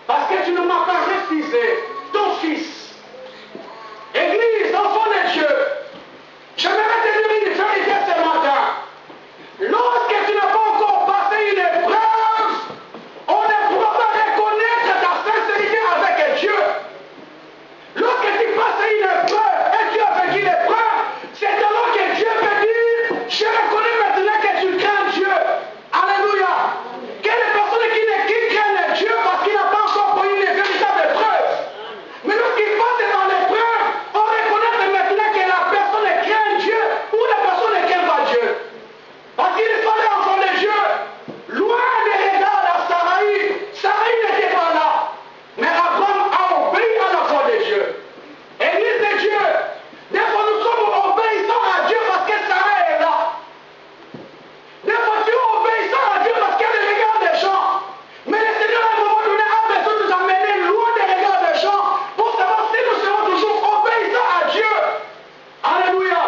Speaker 4: Parce que tu ne m'as pas refusé ton fils. Église, enfant de Dieu, j'aimerais te dire une vérité ce matin. Lorsque tu n'as pas encore passé une épreuve, on ne pourra pas reconnaître ta sincérité avec Dieu. Lorsque tu passes une épreuve et tu as vécu l'épreuve, c'est alors que Dieu peut dire, je reconnais maintenant que tu crains Dieu. Alléluia. Quelle personne qui craint Dieu parce qu'il n'a pas encore connu une véritable épreuve. Mais lorsqu'il passe dans l'épreuve, on reconnaît maintenant que la personne craint Dieu ou la personne ne craint pas Dieu. Parce qu'il fallait enfant de Dieu, loin des regards à Saraï. Saraï n'était pas là. Mais Abraham a obéi à l'enfant de Dieu. Église de Dieu, des fois nous sommes obéissants à Dieu parce que Sarah est là. Des fois tu es obéissant à Dieu parce qu'il y a des regards des gens. Mais le Seigneur à un moment donné a besoin de nous amener loin des regards des gens pour savoir si nous serons toujours obéissants à Dieu. Alléluia.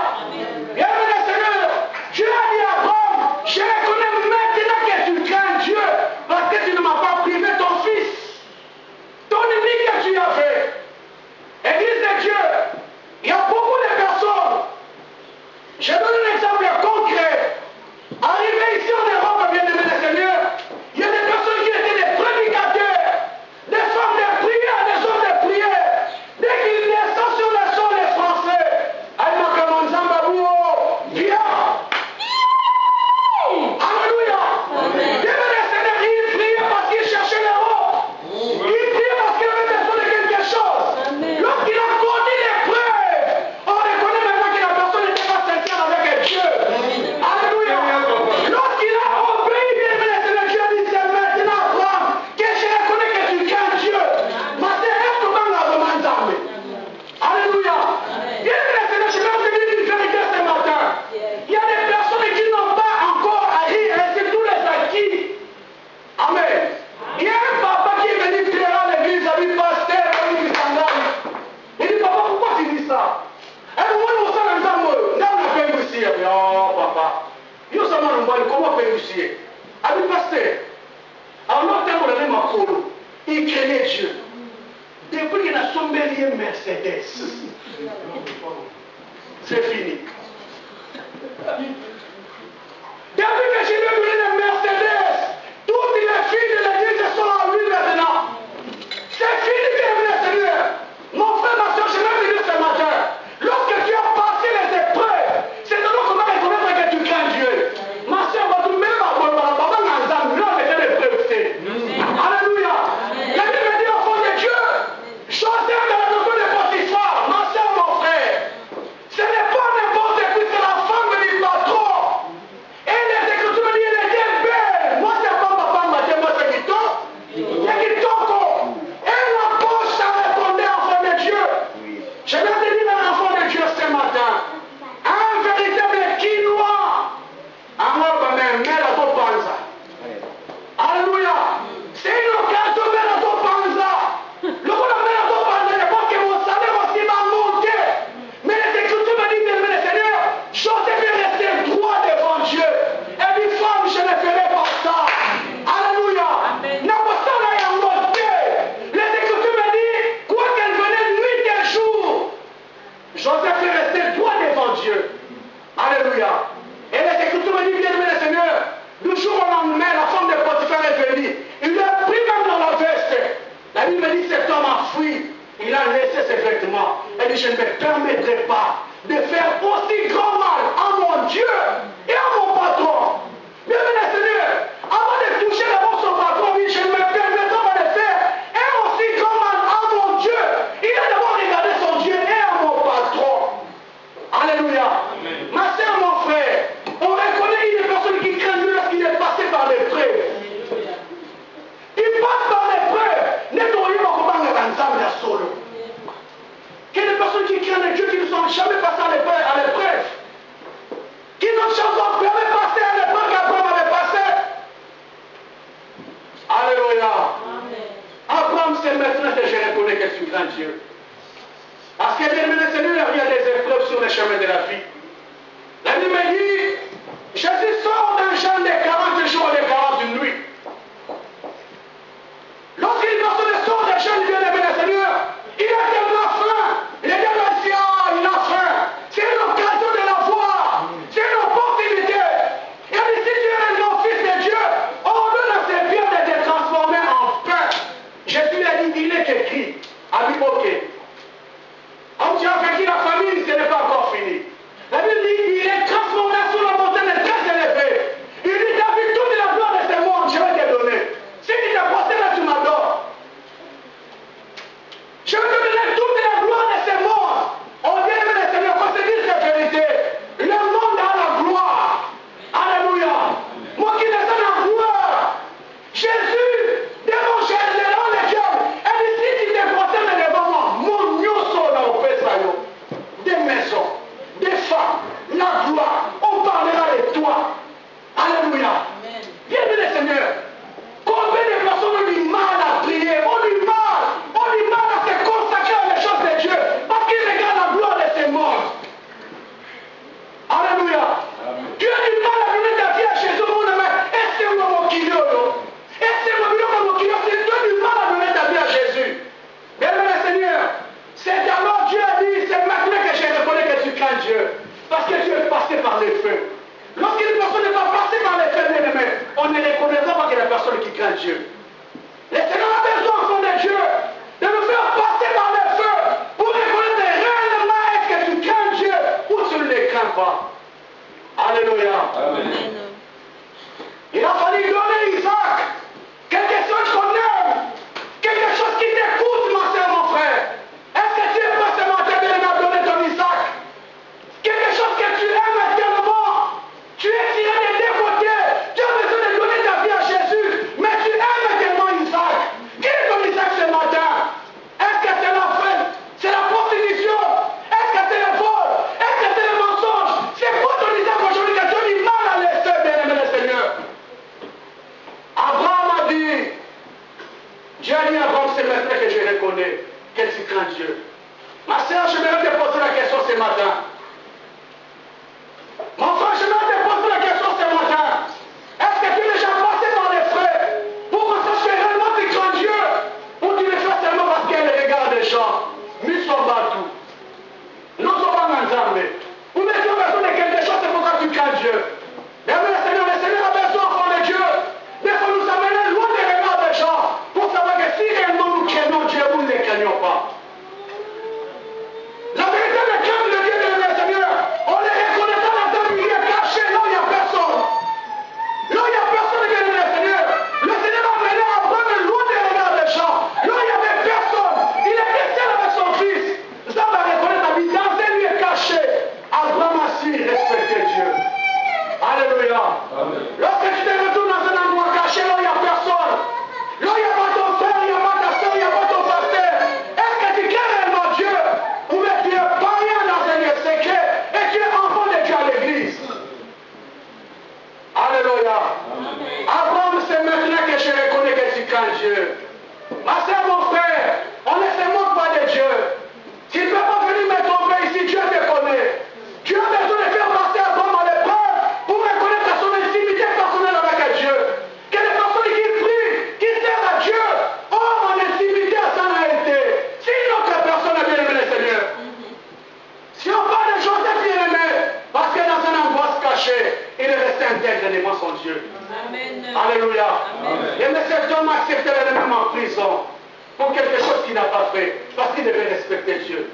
Speaker 4: Bien-aimé le Seigneur, Dieu a dit à Abraham, je reconnais maintenant que tu crains Dieu parce que tu ne m'as pas privé ton fils. Ton unique que tu as fait. Église de Dieu, il y a beaucoup de personnes. Je donne un exemple concret. Arrivé ici en Europe, bien aimé le Seigneur, il y a des personnes qui étaient des prédicateurs, des femmes de prière, des hommes de prière. Dès qu'ils descendent sur le sol, les Français, viens. Alléluia. Bien aimé le Seigneur, il priait parce qu'il cherchait l'Europe. Il priait parce qu'il avait besoin de quelque chose. Lorsqu'il a connu l'épreuve, on reconnaît maintenant que la personne n'était pas sincère avec Dieu. Alléluia. Lorsqu'il a obéi, bien aimé le Seigneur, Dieu a dit, c'est maintenant, Abraham, que je reconnais que tu crains Dieu. Ma sœur, est-ce que vous m'avez demandé? Alléluia. Bien aimé le Seigneur, je vais vous dire une vérité ce matin. Il y a des personnes qui n'ont pas encore reçu tous les acquis. Amen. Il y a un papa qui est venu prier à l'église, a dit, pasteur, il dit, il dit, papa, pourquoi tu dis ça? Et moi, nous sommes ensemble, nous avons aussi. Oh, papa. Nous sommes ensemble, comment faire aussi? A dit, pasteur, alors notre temps, on avait ma colo. Il craignait Dieu. Depuis qu'il a sommelier Mercedes, c'est fini. Depuis que j'ai vu une Mercedes, toutes les filles de l'église sont à lui maintenant. C'est fini, bien aimé le Seigneur. Mon frère, ma soeur, je vais vous dire ce matin. Lorsque tu as passé les épreuves, c'est alors qu'on va reconnaître que tu crains Dieu. Ma soeur, va tout même à mon papa, non, mais c'est l'épreuve. Alléluia. La Bible dit, enfant de Dieu, Joseph dans la maison de Potiphar, ma soeur, mon frère, ce n'est pas n'importe qui, c'est la femme du patron. Et les Écritures me disent, elle était belle. Moi, c'est pas papa, moi, c'est Kitoko. C'est Kitoko. Et la poche, ça répondait, enfant de Dieu. Je vais te dire un enfant de Dieu ce matin. Un véritable quinoa. Un homme, mais la panza. Alléluia. C'est une occasion de la panza. Le coup de la panza, il n'y a pas que mon salaire aussi va monter. Mais les Écritures me disent, bien le Seigneur, Joseph est resté droit devant Dieu. Et dit, femme, je ne ferai pas ça. Alléluia. N'importe là, il y a monté. Les Écritures me disent, quoi qu'elle venait nuit et jour, Joseph est resté droit devant Dieu. Alléluia. Et les Écritures me disent, bien le Seigneur, du jour au lendemain, la femme de Potiphar est venue. Il l'a pris même dans la veste. La Bible me dit, cet homme a fui. Il a laissé ses vêtements. Elle dit, je ne me permettrai pas de faire aussi grand mal à mon Dieu et à mon patron. Bien le Seigneur, avant de toucher d'abord son patron, oui, je ne me permettrai pas de faire un aussi grand mal à mon Dieu. Il a d'abord regardé son Dieu et à mon patron. Alléluia. Ma soeur, mon frère, on reconnaît une personne qui craint Dieu lorsqu'il est passé par l'épreuve. Il passe par l'épreuve. Nettoyez mon copain ensemble à solo. Quelle est personne qui craint Dieu qui ne sont jamais passés à l'épreuve? Qui n'ont jamais passé à l'épreuve qu'Abraham avait passé? Alléluia. Abraham, c'est maintenant que je reconnais que tu crains Dieu. Parce que bien aimé le Seigneur, il y a des épreuves sur le chemin de la vie. La Bible me dit, Jésus sort d'un champ de 40 jours et de 40 nuits. personnes qui craignent Dieu. Le Seigneur a besoin, enfants de Dieu, de nous faire passer dans le feu pour reconnaître réellement est-ce que tu crains Dieu ou tu ne le crains pas. Alléluia.
Speaker 5: Amen.
Speaker 4: Il a fallu donner Isaac quelque chose qu'on aime, quelque chose qui t'écoute, ma soeur, mon frère. Est-ce que tu es prêt ce matin de donner ton Isaac? Quelque chose que tu aimes tellement. Tu es tiré des deux côtés. Tu as besoin de donner ta vie à Jésus, mais tu aimes tellement Isaac. Quel est ton Isaac ce matin? Est-ce que c'est la faute? C'est la prostitution? Est-ce que c'est le vol? Est-ce que c'est le mensonge? C'est quoi ton Isaac aujourd'hui que tu as du mal à laisser, bien-aimé le Seigneur? Abraham a dit, Dieu a dit à Abraham, c'est maintenant que je reconnais que tu crains Dieu. Ma soeur, je vais te poser la question ce matin. Mon frère, je vais te poser la question ce matin. Est-ce que tu es déjà passé dans les frais pour que sache que réellement tu crains Dieu ou tu le fais seulement parce qu'il y a le regard des gens? Nous sommes battus. Nous sommes pas ensemble. Ou bien tu as besoin de quelque chose, c'est pourquoi tu crains Dieu. Mais le Seigneur a besoin, enfant de Dieu, de nous amener loin des regards des gens pour savoir que si réellement nous craignons Dieu, nous ne le craignons pas. La vérité de crainte de Dieu de le Seigneur, on les reconnaît dans un milieu caché, là où il n'y a personne. Là où il n'y a personne qui est le Seigneur. Le Seigneur a mené Abraham loin des regards des gens. Là où il n'y avait personne. Il était seul avec son fils. Ça va reconnaître la vie dans un lieu caché. Abraham a su respecter Dieu. Alléluia.
Speaker 3: Amen.
Speaker 4: Lorsque tu te retrouves dans un endroit caché, là où il n'y a personne. Là où il n'y a pas ton frère, il n'y a pas ta soeur, il n'y a pas ton pasteur. Est-ce que tu crains réellement Dieu? Ou bien tu es païen dans un lieu secret et tu es enfant de Dieu à l'église? Alléluia. Abraham, c'est maintenant que je reconnais que tu crains Dieu. Ma soeur, mon frère, on ne se moque pas de Dieu. Tu ne peux pas venir me tromper ici, Dieu te connaît. Dieu a besoin de faire passer Abraham à l'épreuve pour reconnaître son intimité personnelle avec Dieu. Que les personnes qui prient, qui servent à Dieu, ont en intimité à sa réalité. Sinon que personne n'a bien aimé le Seigneur. Si on parle de Joseph bien-aimé, parce que dans un endroit caché, il est resté intègre devant son Dieu.
Speaker 5: Amen.
Speaker 4: Alléluia.
Speaker 5: Amen.
Speaker 4: Et M. cet homme a accepté le même en prison pour quelque chose qu'il n'a pas fait, parce qu'il devait respecter Dieu.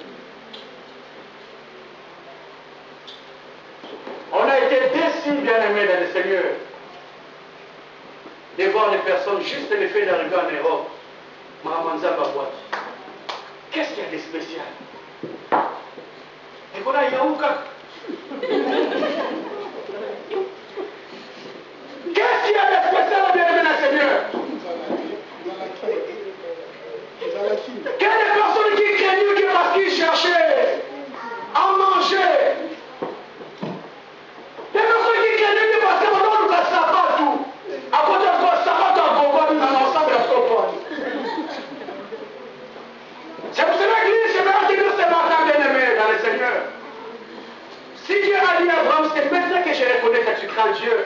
Speaker 4: On a été déçus, bien-aimés dans le Seigneur, de voir les personnes juste le fait d'arriver en Europe. Mahamanza Babouat. Qu'est-ce qu'il y a de spécial? Et voilà, il y a Ouka. Qu'est-ce qu'il y a de spécial, bien-aimés dans le Seigneur? Qu'il y a des personnes qui craignaient Dieu parce qu'ils cherchaient à manger. Des personnes qui craignaient Dieu parce que maintenant nous ne savons pas tout. À côté de quoi, ça va dans le combat, nous en ensemble à ce combat. C'est pour cela que l'Église se met à dire ce matin, bien-aimé dans le Seigneur. Si Dieu a dit à Abraham, c'est maintenant que je reconnais que tu crains Dieu,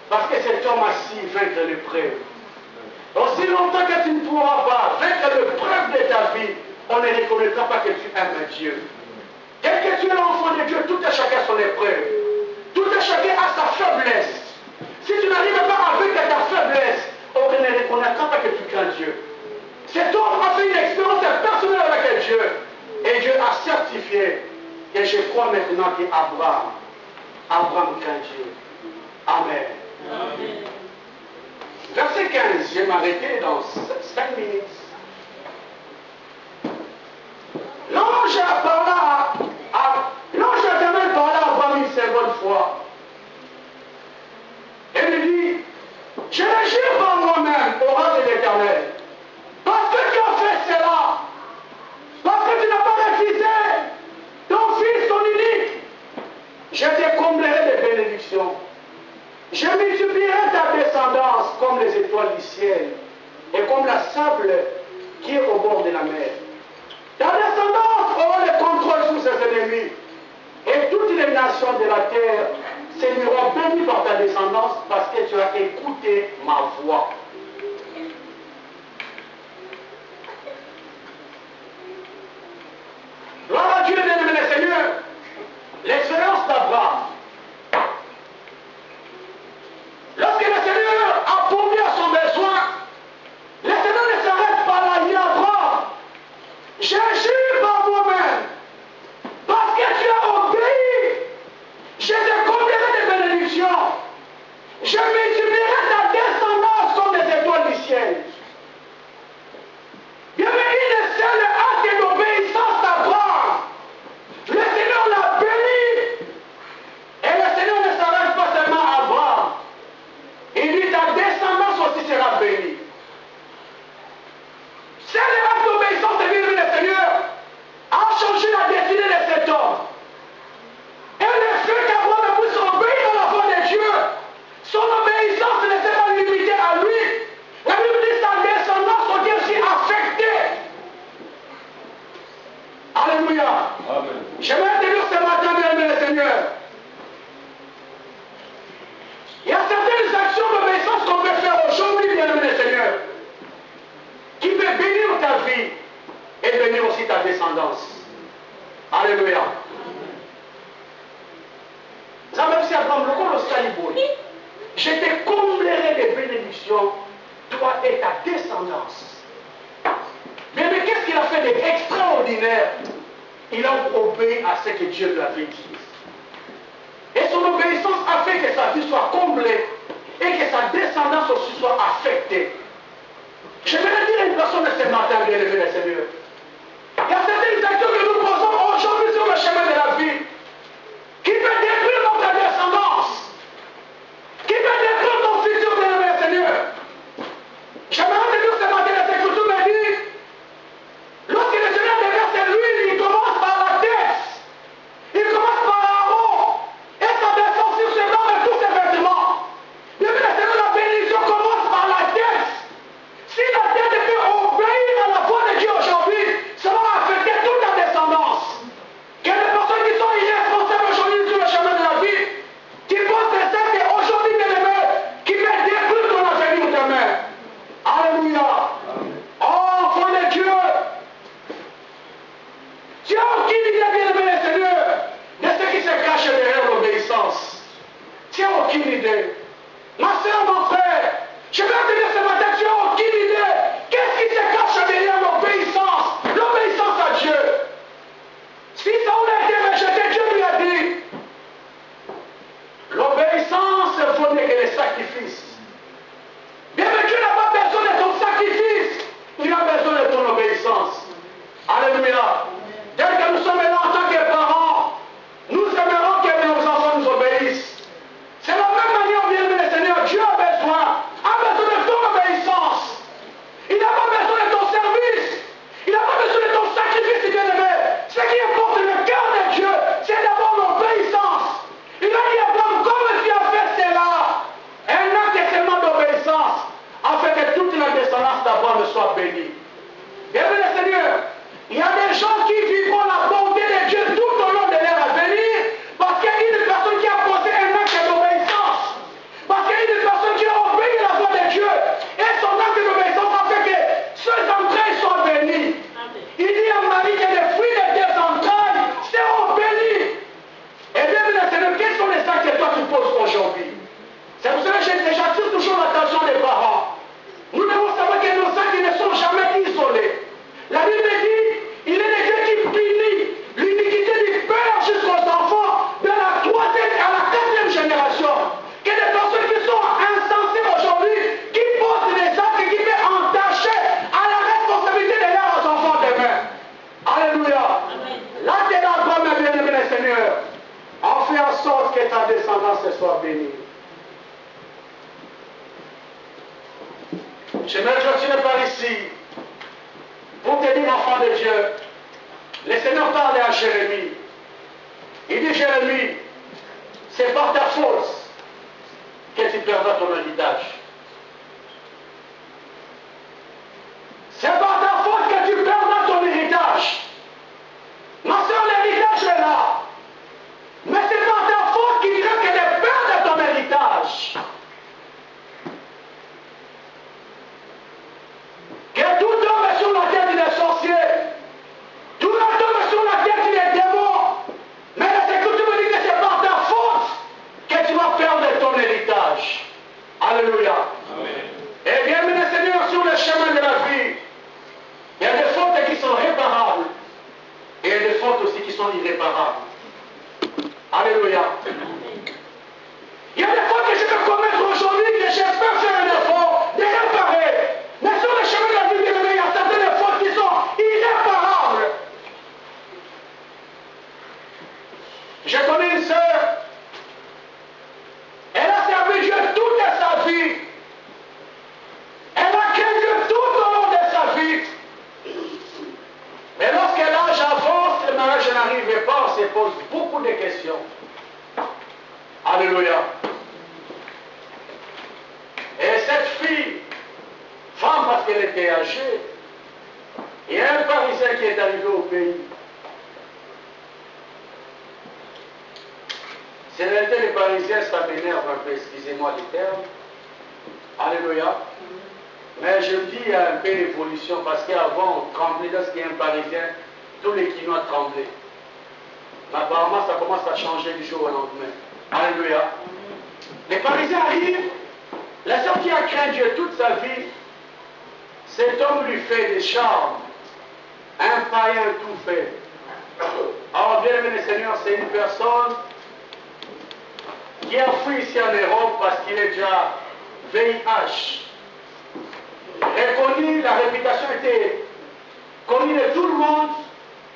Speaker 4: parce que cet homme a su vaincre l'épreuve. Aussi longtemps que tu ne pourras pas vaincre l'épreuve de ta vie, on ne reconnaîtra pas que tu aimes Dieu. Quel que tu es l'enfant de Dieu, tout à chacun son épreuve. Tout à chacun a sa faiblesse. Si tu n'arrives pas à vaincre ta faiblesse, on ne reconnaîtra pas que tu crains Dieu. Cet homme a fait une expérience personnelle avec Dieu. Et Dieu a certifié que je crois maintenant qu'Abraham craint Dieu. Amen.
Speaker 5: Amen.
Speaker 4: Verset 15, je vais m'arrêter dans 5 minutes. L'ange éternel parla à Abraham une seconde fois. Et lui dit, je le jure par moi-même au rang de l'Éternel. Parce que tu as fait cela, parce que tu n'as pas refusé ton fils, ton unique, je te comblerai de bénédictions. Je multiplierai ta descendance comme les étoiles du ciel et comme la sable qui est au bord de la mer. Ta descendance aura le contrôle sur ses ennemis et toutes les nations de la terre seront bénies par ta descendance parce que tu as écouté ma voix. Gloire à Dieu, bien-aimé le Seigneur. L'expérience d'Abraham. Lorsque le Seigneur a pourvu à son besoin, maison, toi et ta descendance. Mais qu'est-ce qu'il a fait d'extraordinaire? Il a obéi à ce que Dieu lui avait dit. Et son obéissance a fait que sa vie soit comblée et que sa descendance aussi soit affectée. Je vais dire à une personne ce matin, bien aimé le Seigneur. Il y a certaines actions que nous posons aujourd'hui sur le chemin de la vie qui peut détruire notre descendance, qui peut détruire ton futur, bien aimé le Seigneur. J'aimerais te dire ce matin, les Écritures me disent, lorsque le Seigneur déverse l'huile, il commence par la tête, il commence par la haut, et ça descend sur ses bras et tous ses vêtements. Bien aimé le Seigneur, la bénédiction commence par la tête. Si la tête peut obéir à la voix de Dieu aujourd'hui, ça va affecter toute la descendance. Il y a des personnes qui sont irresponsables aujourd'hui sur le chemin de la vie, qui pensent que ça c'est aujourd'hui, bien aimé, qui peut détruire ton avenir demain. Alléluia. Oh, enfant de Dieu, tu as aucune idée, bien aimé le Seigneur, de ce qui se cache derrière l'obéissance. Tu n'as aucune idée. Ma soeur, mon frère, je vais te dire ce matin, tu n'as aucune idée. Qu'est-ce qui se cache derrière l'obéissance? L'obéissance à Dieu. Si Saoul a été rejeté, Dieu lui a dit, l'obéissance vaut mieux que les sacrifices. Bien, mais Dieu n'a pas besoin de ton sacrifice, il a besoin de ton obéissance. Alléluia. Dès que nous sommes là en tant que parents, nous aimerons que nos enfants nous obéissent. C'est la même manière, bien aimé le Seigneur, Dieu a besoin de ton obéissance. Il n'a pas besoin de ton service. Il n'a pas besoin de ton sacrifice, bien aimé. Ce qui importe le cœur de Dieu, c'est d'abord l'obéissance. Il a dit à Abraham, comme tu as fait cela, un acte seulement d'obéissance, afin que toute la descendance d'Abraham soit bénie. Bien aimé le Seigneur, il y a des gens qui vivront la bonté de Dieu tout au long de leur avenir, parce qu'il y a une personne qui a posé un acte d'obéissance. Parce qu'il y a une personne qui a obéi à la voix de Dieu. Et son acte d'obéissance a fait que ses entrailles soient bénies. Il dit à Marie que les fruits de tes entrailles seront bénis. Et bien, le Seigneur, quels sont les actes que toi tu poses aujourd'hui? C'est pour cela que j'attire toujours l'attention des parents. Nous devons savoir que nos actes ne sont jamais isolés. La Bible dit, il est des Dieu qui punit l'iniquité du père jusqu'aux enfants de la 3e à la 4e génération. Que des personnes qui sont insensées aujourd'hui, qui posent des actes qui peuvent entacher à la responsabilité de leurs enfants demain. Alléluia. Là, t'es là, mes bien-aimés le Seigneur. On fait en sorte que ta descendance soit bénie. J'aimerais continuer par ici. Pour te dire, enfant de Dieu, le Seigneur parlait à Jérémie. Il dit, Jérémie, c'est par ta faute que tu perdras ton héritage. C'est par ta faute que tu perdras ton héritage. Ma soeur, l'héritage est là. Mais c'est par ta faute qu'il dirait que tu perds ton héritage. Que tout tombe sur la tête des sorciers, tout tombe sur la tête des démons, mais la Écriture me dit que c'est par ta faute que tu vas perdre ton héritage. Alléluia. Amen. Et bien, mes Seigneur, sur le chemin de la vie, il y a des fautes qui sont réparables et il y a des fautes aussi qui sont irréparables. Alléluia. Il y a des fautes que je peux commettre aujourd'hui que je peux faire un effort de réparer. Mais sur le chemin de la vie, bien aimé, il y a certaines fautes qui sont irréparables. Je connais une sœur, elle a servi Dieu toute sa vie. Elle a cru Dieu tout au long de sa vie. Mais lorsque l'âge avance, le mariage n'arrive pas, on se pose beaucoup de questions. Alléluia. Et cette fille, femme parce qu'elle était âgée, il y a un Parisien qui est arrivé au pays. C'est réalité, les Parisiens, ça m'énerve un peu, excusez-moi les termes. Alléluia. Mais je me dis, il y a un peu d'évolution, parce qu'avant, on tremblait lorsqu'il y a un Parisien, tous les Quinois tremblaient. Mais apparemment, ça commence à changer du jour au lendemain. Alléluia. Les Parisiens arrivent, La sœur qui a craint Dieu toute sa vie, cet homme lui fait des charmes. Un païen tout fait. Alors, bien aimé le Seigneur, c'est une personne qui a fui ici en Europe parce qu'il est déjà VIH. Reconnu, la réputation était connue de tout le monde.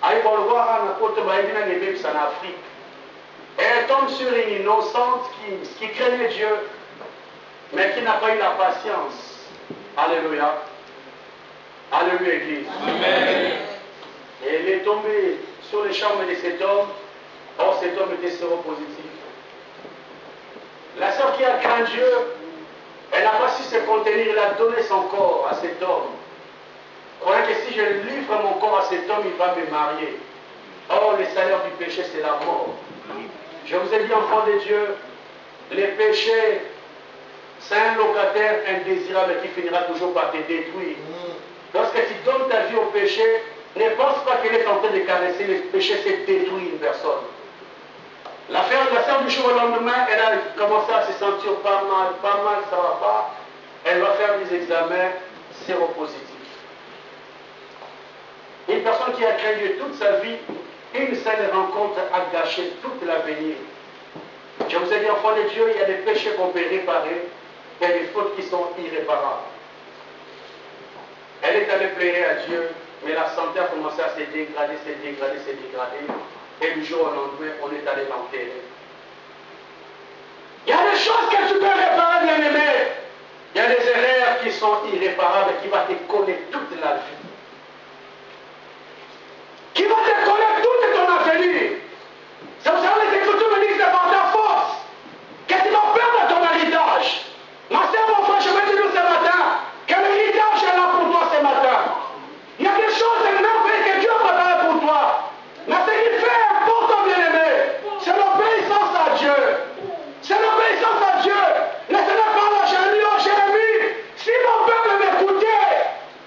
Speaker 4: Il va le voir en Côte d'Ivoire, en Afrique. Et elle tombe sur une innocente qui craignait Dieu, mais qui n'a pas eu la patience. Alléluia. Alléluia, Église. Amen. Et elle est tombée sur les chambres de cet homme. Or, cet homme était séropositif. La sœur qui a craint Dieu, elle n'a pas su se contenir, elle a donné son corps à cet homme. Croyez que si je livre mon corps à cet homme, il va me marier. Or, le salaire du péché, c'est la mort. Je vous ai dit, enfants de Dieu, les péchés, c'est un locataire indésirable qui finira toujours par te détruire. Lorsque tu donnes ta vie au péché, ne pense pas qu'elle est en train de caresser le péché, c'est détruire une personne. La sœur du jour au lendemain, elle a commencé à se sentir pas mal, ça va pas. Elle va faire des examens séropositifs. Une personne qui a craint Dieu toute sa vie, une seule rencontre a gâché toute l'avenir. Je vous ai dit, enfants de Dieu, il y a des péchés qu'on peut réparer, il y a des fautes qui sont irréparables. Elle est allée plaider à Dieu, mais la santé a commencé à se dégrader. Et du jour au lendemain, on est allé l'enterrer. Il y a des choses que tu peux réparer, bien-aimé. Il y a des erreurs qui sont irréparables, qui vont te coller toute la vie. Qui va te coller toute ton avenir. C'est pour ça que les Écritures me disent que c'est par ta force que tu vas perdre ton héritage. Ma sœur, mon frère, je vais te dire ce matin que l'héritage est là pour toi ce matin. Il y a des choses merveilleuses que Dieu a préparées pour toi. Mais ce qui fait important, bien-aimé, c'est l'obéissance à Dieu. C'est l'obéissance à Dieu. Le Seigneur parle à Jérémie, oh Jérémie, si mon peuple m'écoutait,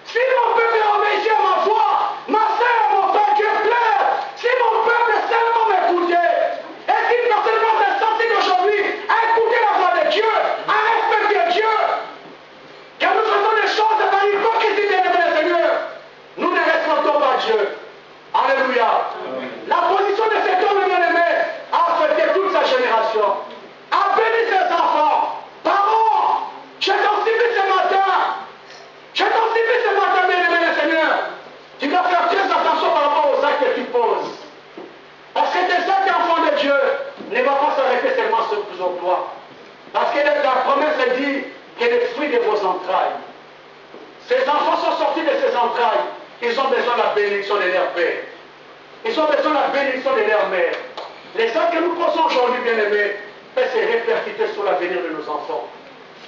Speaker 4: si mon peuple obéissait à ma voix, ma sœur, mon frère, Dieu plaît. Si mon peuple seulement m'écoutait, est-ce qu'une personne va se sentir aujourd'hui à écouter la voix de Dieu, à respecter Dieu? Car nous faisons des choses par hypocrisie, bien-aimé Seigneur. Nous ne respectons pas Dieu. Alléluia. La position de cet homme bien-aimé a affecté toute sa génération. A béni ses enfants. Parents, je t'en supplie ce matin. Je t'en supplie ce matin, bien-aimé le Seigneur. Tu dois faire très attention par rapport aux actes que tu poses. Parce que tes actes, enfants de Dieu, ne vont pas s'arrêter seulement sur toi. Parce que la promesse dit que les fruits de vos entrailles. Ces enfants sont sortis de ces entrailles. Ils ont besoin de la bénédiction de leur père. Ils ont besoin de la bénédiction de leur mère. Les actes que nous posons aujourd'hui, bien-aimés, peuvent se répercuter sur l'avenir de nos enfants.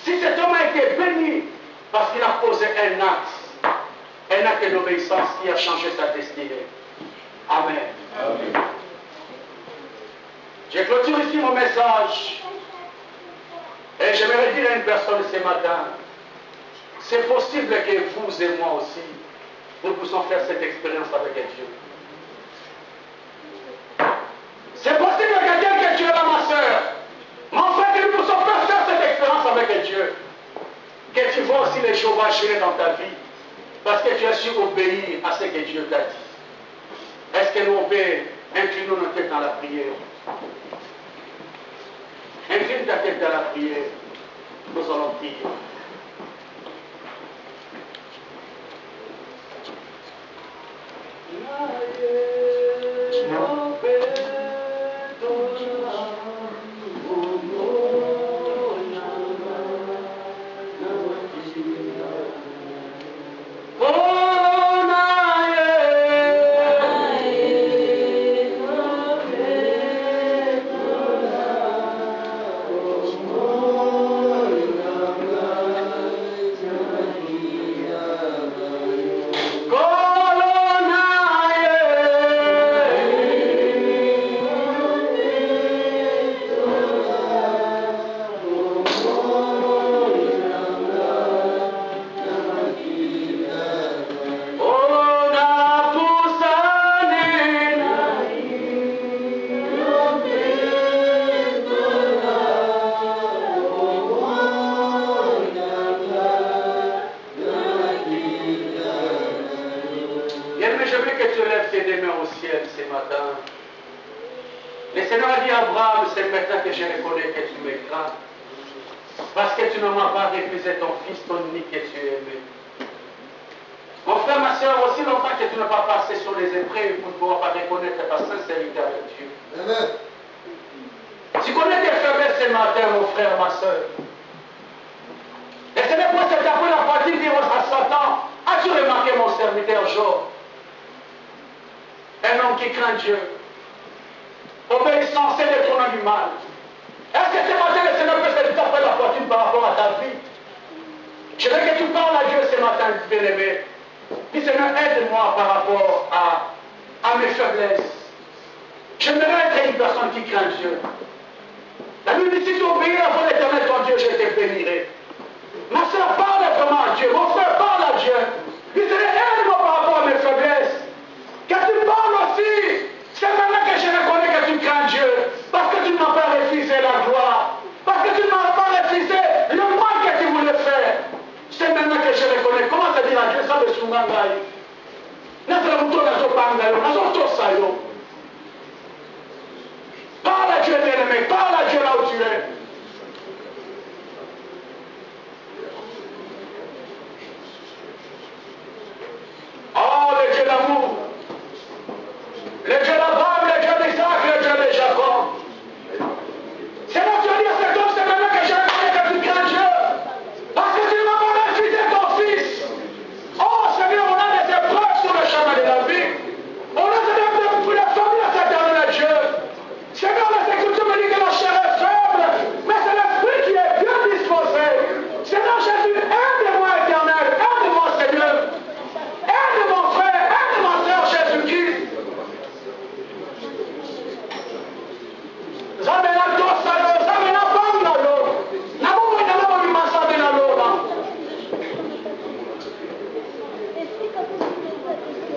Speaker 4: Si cet homme a été béni parce qu'il a posé un acte d'obéissance qui a changé sa destinée. Amen. Amen. Je clôture ici mon message. Et j'aimerais dire à une personne ce matin, c'est possible que vous et moi aussi, nous puissions faire cette expérience avec Dieu. C'est possible que quelqu'un Dieu est là, ma soeur. Mon frère, que nous puissions faire cette expérience avec Dieu. Que tu vois aussi les choses agir dans ta vie. Parce que tu as su obéir à ce que Dieu t'a dit. Est-ce que nous inclinons nos têtes dans la prière? Incline ta tête dans la prière. Nous allons prier.
Speaker 3: les mains au ciel ce matin. Le Seigneur a dit à Abraham, c'est maintenant que je reconnais que tu me crains. Parce que tu ne m'as pas refusé ton fils, ton unique que tu aimais. Mon frère, ma soeur, aussi longtemps que tu n'as pas passé sur les épreuves, vous ne pourras pas reconnaître ta sincérité avec Dieu.
Speaker 6: Amen.
Speaker 3: Tu connais tes faiblesses ce matin, mon frère, ma soeur. Et ce n'est pas cette après la partie dire à Satan, as-tu remarqué mon serviteur Job? Un homme qui craint Dieu. Obéissant, c'est le tournant du mal. Est-ce que ce matin, le Seigneur peut se taper la poitrine par rapport à ta vie? Je veux que tu parles à Dieu ce matin, bien-aimé. Dis, Seigneur, aide-moi par rapport à mes faiblesses. J'aimerais être une personne qui craint Dieu. La Bible dit, si tu obéis à mon éternel, ton Dieu, je te bénirai. Ma soeur, parle vraiment à Dieu. Mon frère, parle à Dieu. Dis, Seigneur, aide-moi par rapport à mes faiblesses. Que tu parles aussi. C'est maintenant que je reconnais que tu crains Dieu. Parce que tu ne m'as pas refusé la gloire. Parce que tu ne m'as pas refusé le mal que tu voulais faire. C'est maintenant que je reconnais. Comment ça dire à Dieu, ça me soumangaï. Parle à Dieu, bien-aimé. Parle à Dieu là où tu es. Oh, le Dieu d'amour. Le Dieu d'Abraham, le Dieu d'Isaac, le Dieu de Jacob. Seigneur, tu as dit à cet homme, c'est maintenant que je reconnais que tu crains Dieu. Parce que tu ne m'as pas refusé ton fils. Oh Seigneur, on a des épreuves sur le chemin de la vie. On a des épreuves pour la famille à s'éternel à Dieu. Seigneur, la Écritures me dit que la chair est faible, mais c'est l'esprit qui est bien disposé. Seigneur Jésus, aide-moi éternel, aide-moi Seigneur. Aide mon frère, aide ma soeur Jésus-Christ. Zamena tosalo, zamena bangalo. Namumu ndalabo bimasabe na loba.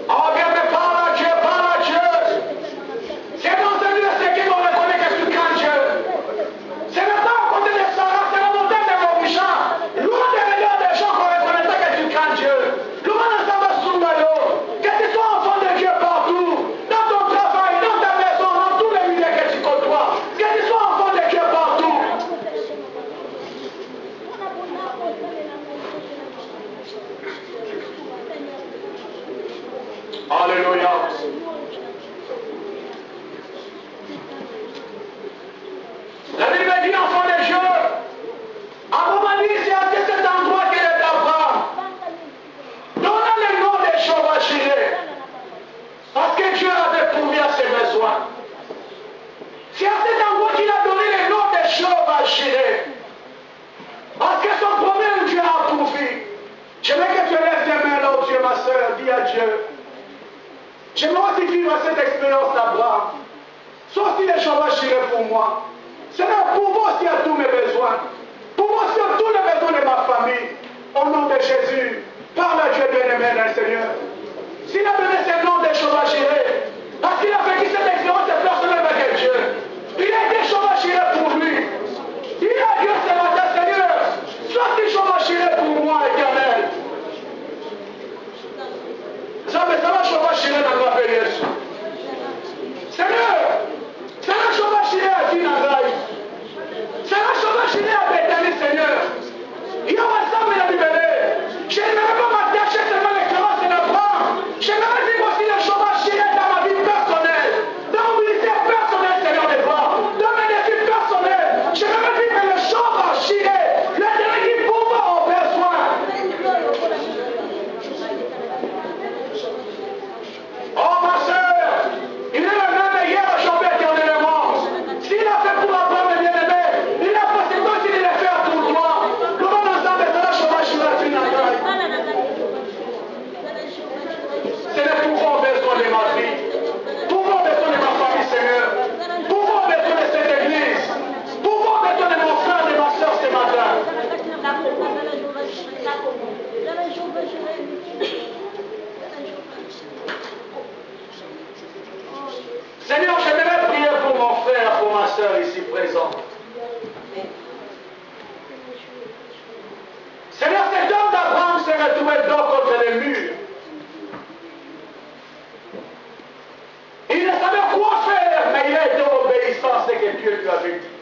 Speaker 3: Oh bien, mais parle à Dieu, parle à Dieu. C'est dans ce lieu que l'on reconnaît que tu crains Dieu. C'est maintenant qu'on te laisse ça, c'est la montagne de Morisha. Loin derrière des gens qu'on reconnaît que tu crains Dieu. Loin de Sambasungalo. Que tu sois enfant de Dieu partout. Dans ton travail, dans ta maison, dans tous les milieux que tu côtoies. Que tu sois enfant de Dieu partout. Alléluia. La Bible dit, enfant de Dieu, Abraham dit, c'est à cet endroit qu'il est Abraham. Donnez le nom de Jéhovah Jireh. Parce que Dieu avait pourvu à ses besoins. C'est à cet endroit qu'il a donné le nom de Jéhovah Jireh. Parce que son problème, Dieu a pourvu. Je veux que tu lèves tes mains là où tu es, ma soeur. Dis à Dieu. J'aimerais aussi vivre cette expérience d'Abraham. Sois aussi le Jéhovah Jireh pour moi. Seigneur, pourvois aussi à tous mes besoins. Pourvois aussi à tous les besoins de ma famille. Au nom de Jésus, parle à Dieu bien-aimé, le Seigneur. S'il a donné ce nom de Jéhovah Jireh, parce qu'il a vécu cette expérience personnelle avec Dieu, il a été Jéhovah Jireh pour lui. Il a Dieu ce matin, Seigneur, sois-tu Jéhovah Jireh pour moi, éternel. Ça va Jéhovah Jireh dans la paix, Jésus. Seigneur, Seigneur Jéhovah Jireh à Dinaï. Seigneur Jéhovah Jireh à Bethany, Seigneur. Il y a ensemble la Bible. Je n'aimerais pas m'attacher seulement à l'expérience de l'Abraham. J'aimerais vivre aussi le Jéhovah Jireh dans ma vie personnelle. Dans mon ministère personnel, Seigneur des rois. Dans mes défis personnels. J'aimerais vivre le Jéhovah Jireh. Le dernier qui pourvoit aux besoins. Oh ma soeur, il est le même hier, aujourd'hui, éternellement. S'il a fait pour Abraham et bien-aimé, il a possible aussi de le faire pour toi. Nous allons ensemble faire la Jéhovah Jireh finale. C'est le pouvoir besoin de ma vie, pouvoir besoin de ma famille, Seigneur, pouvoir besoin de cette église, pouvoir besoin de mon frère et de ma soeur ce matin. Seigneur, j'aimerais prier pour mon frère, pour ma soeur ici présente. Seigneur, cet homme d'Abraham s'est retrouvé dos contre les murs.
Speaker 4: ce que Dieu lui avait dit.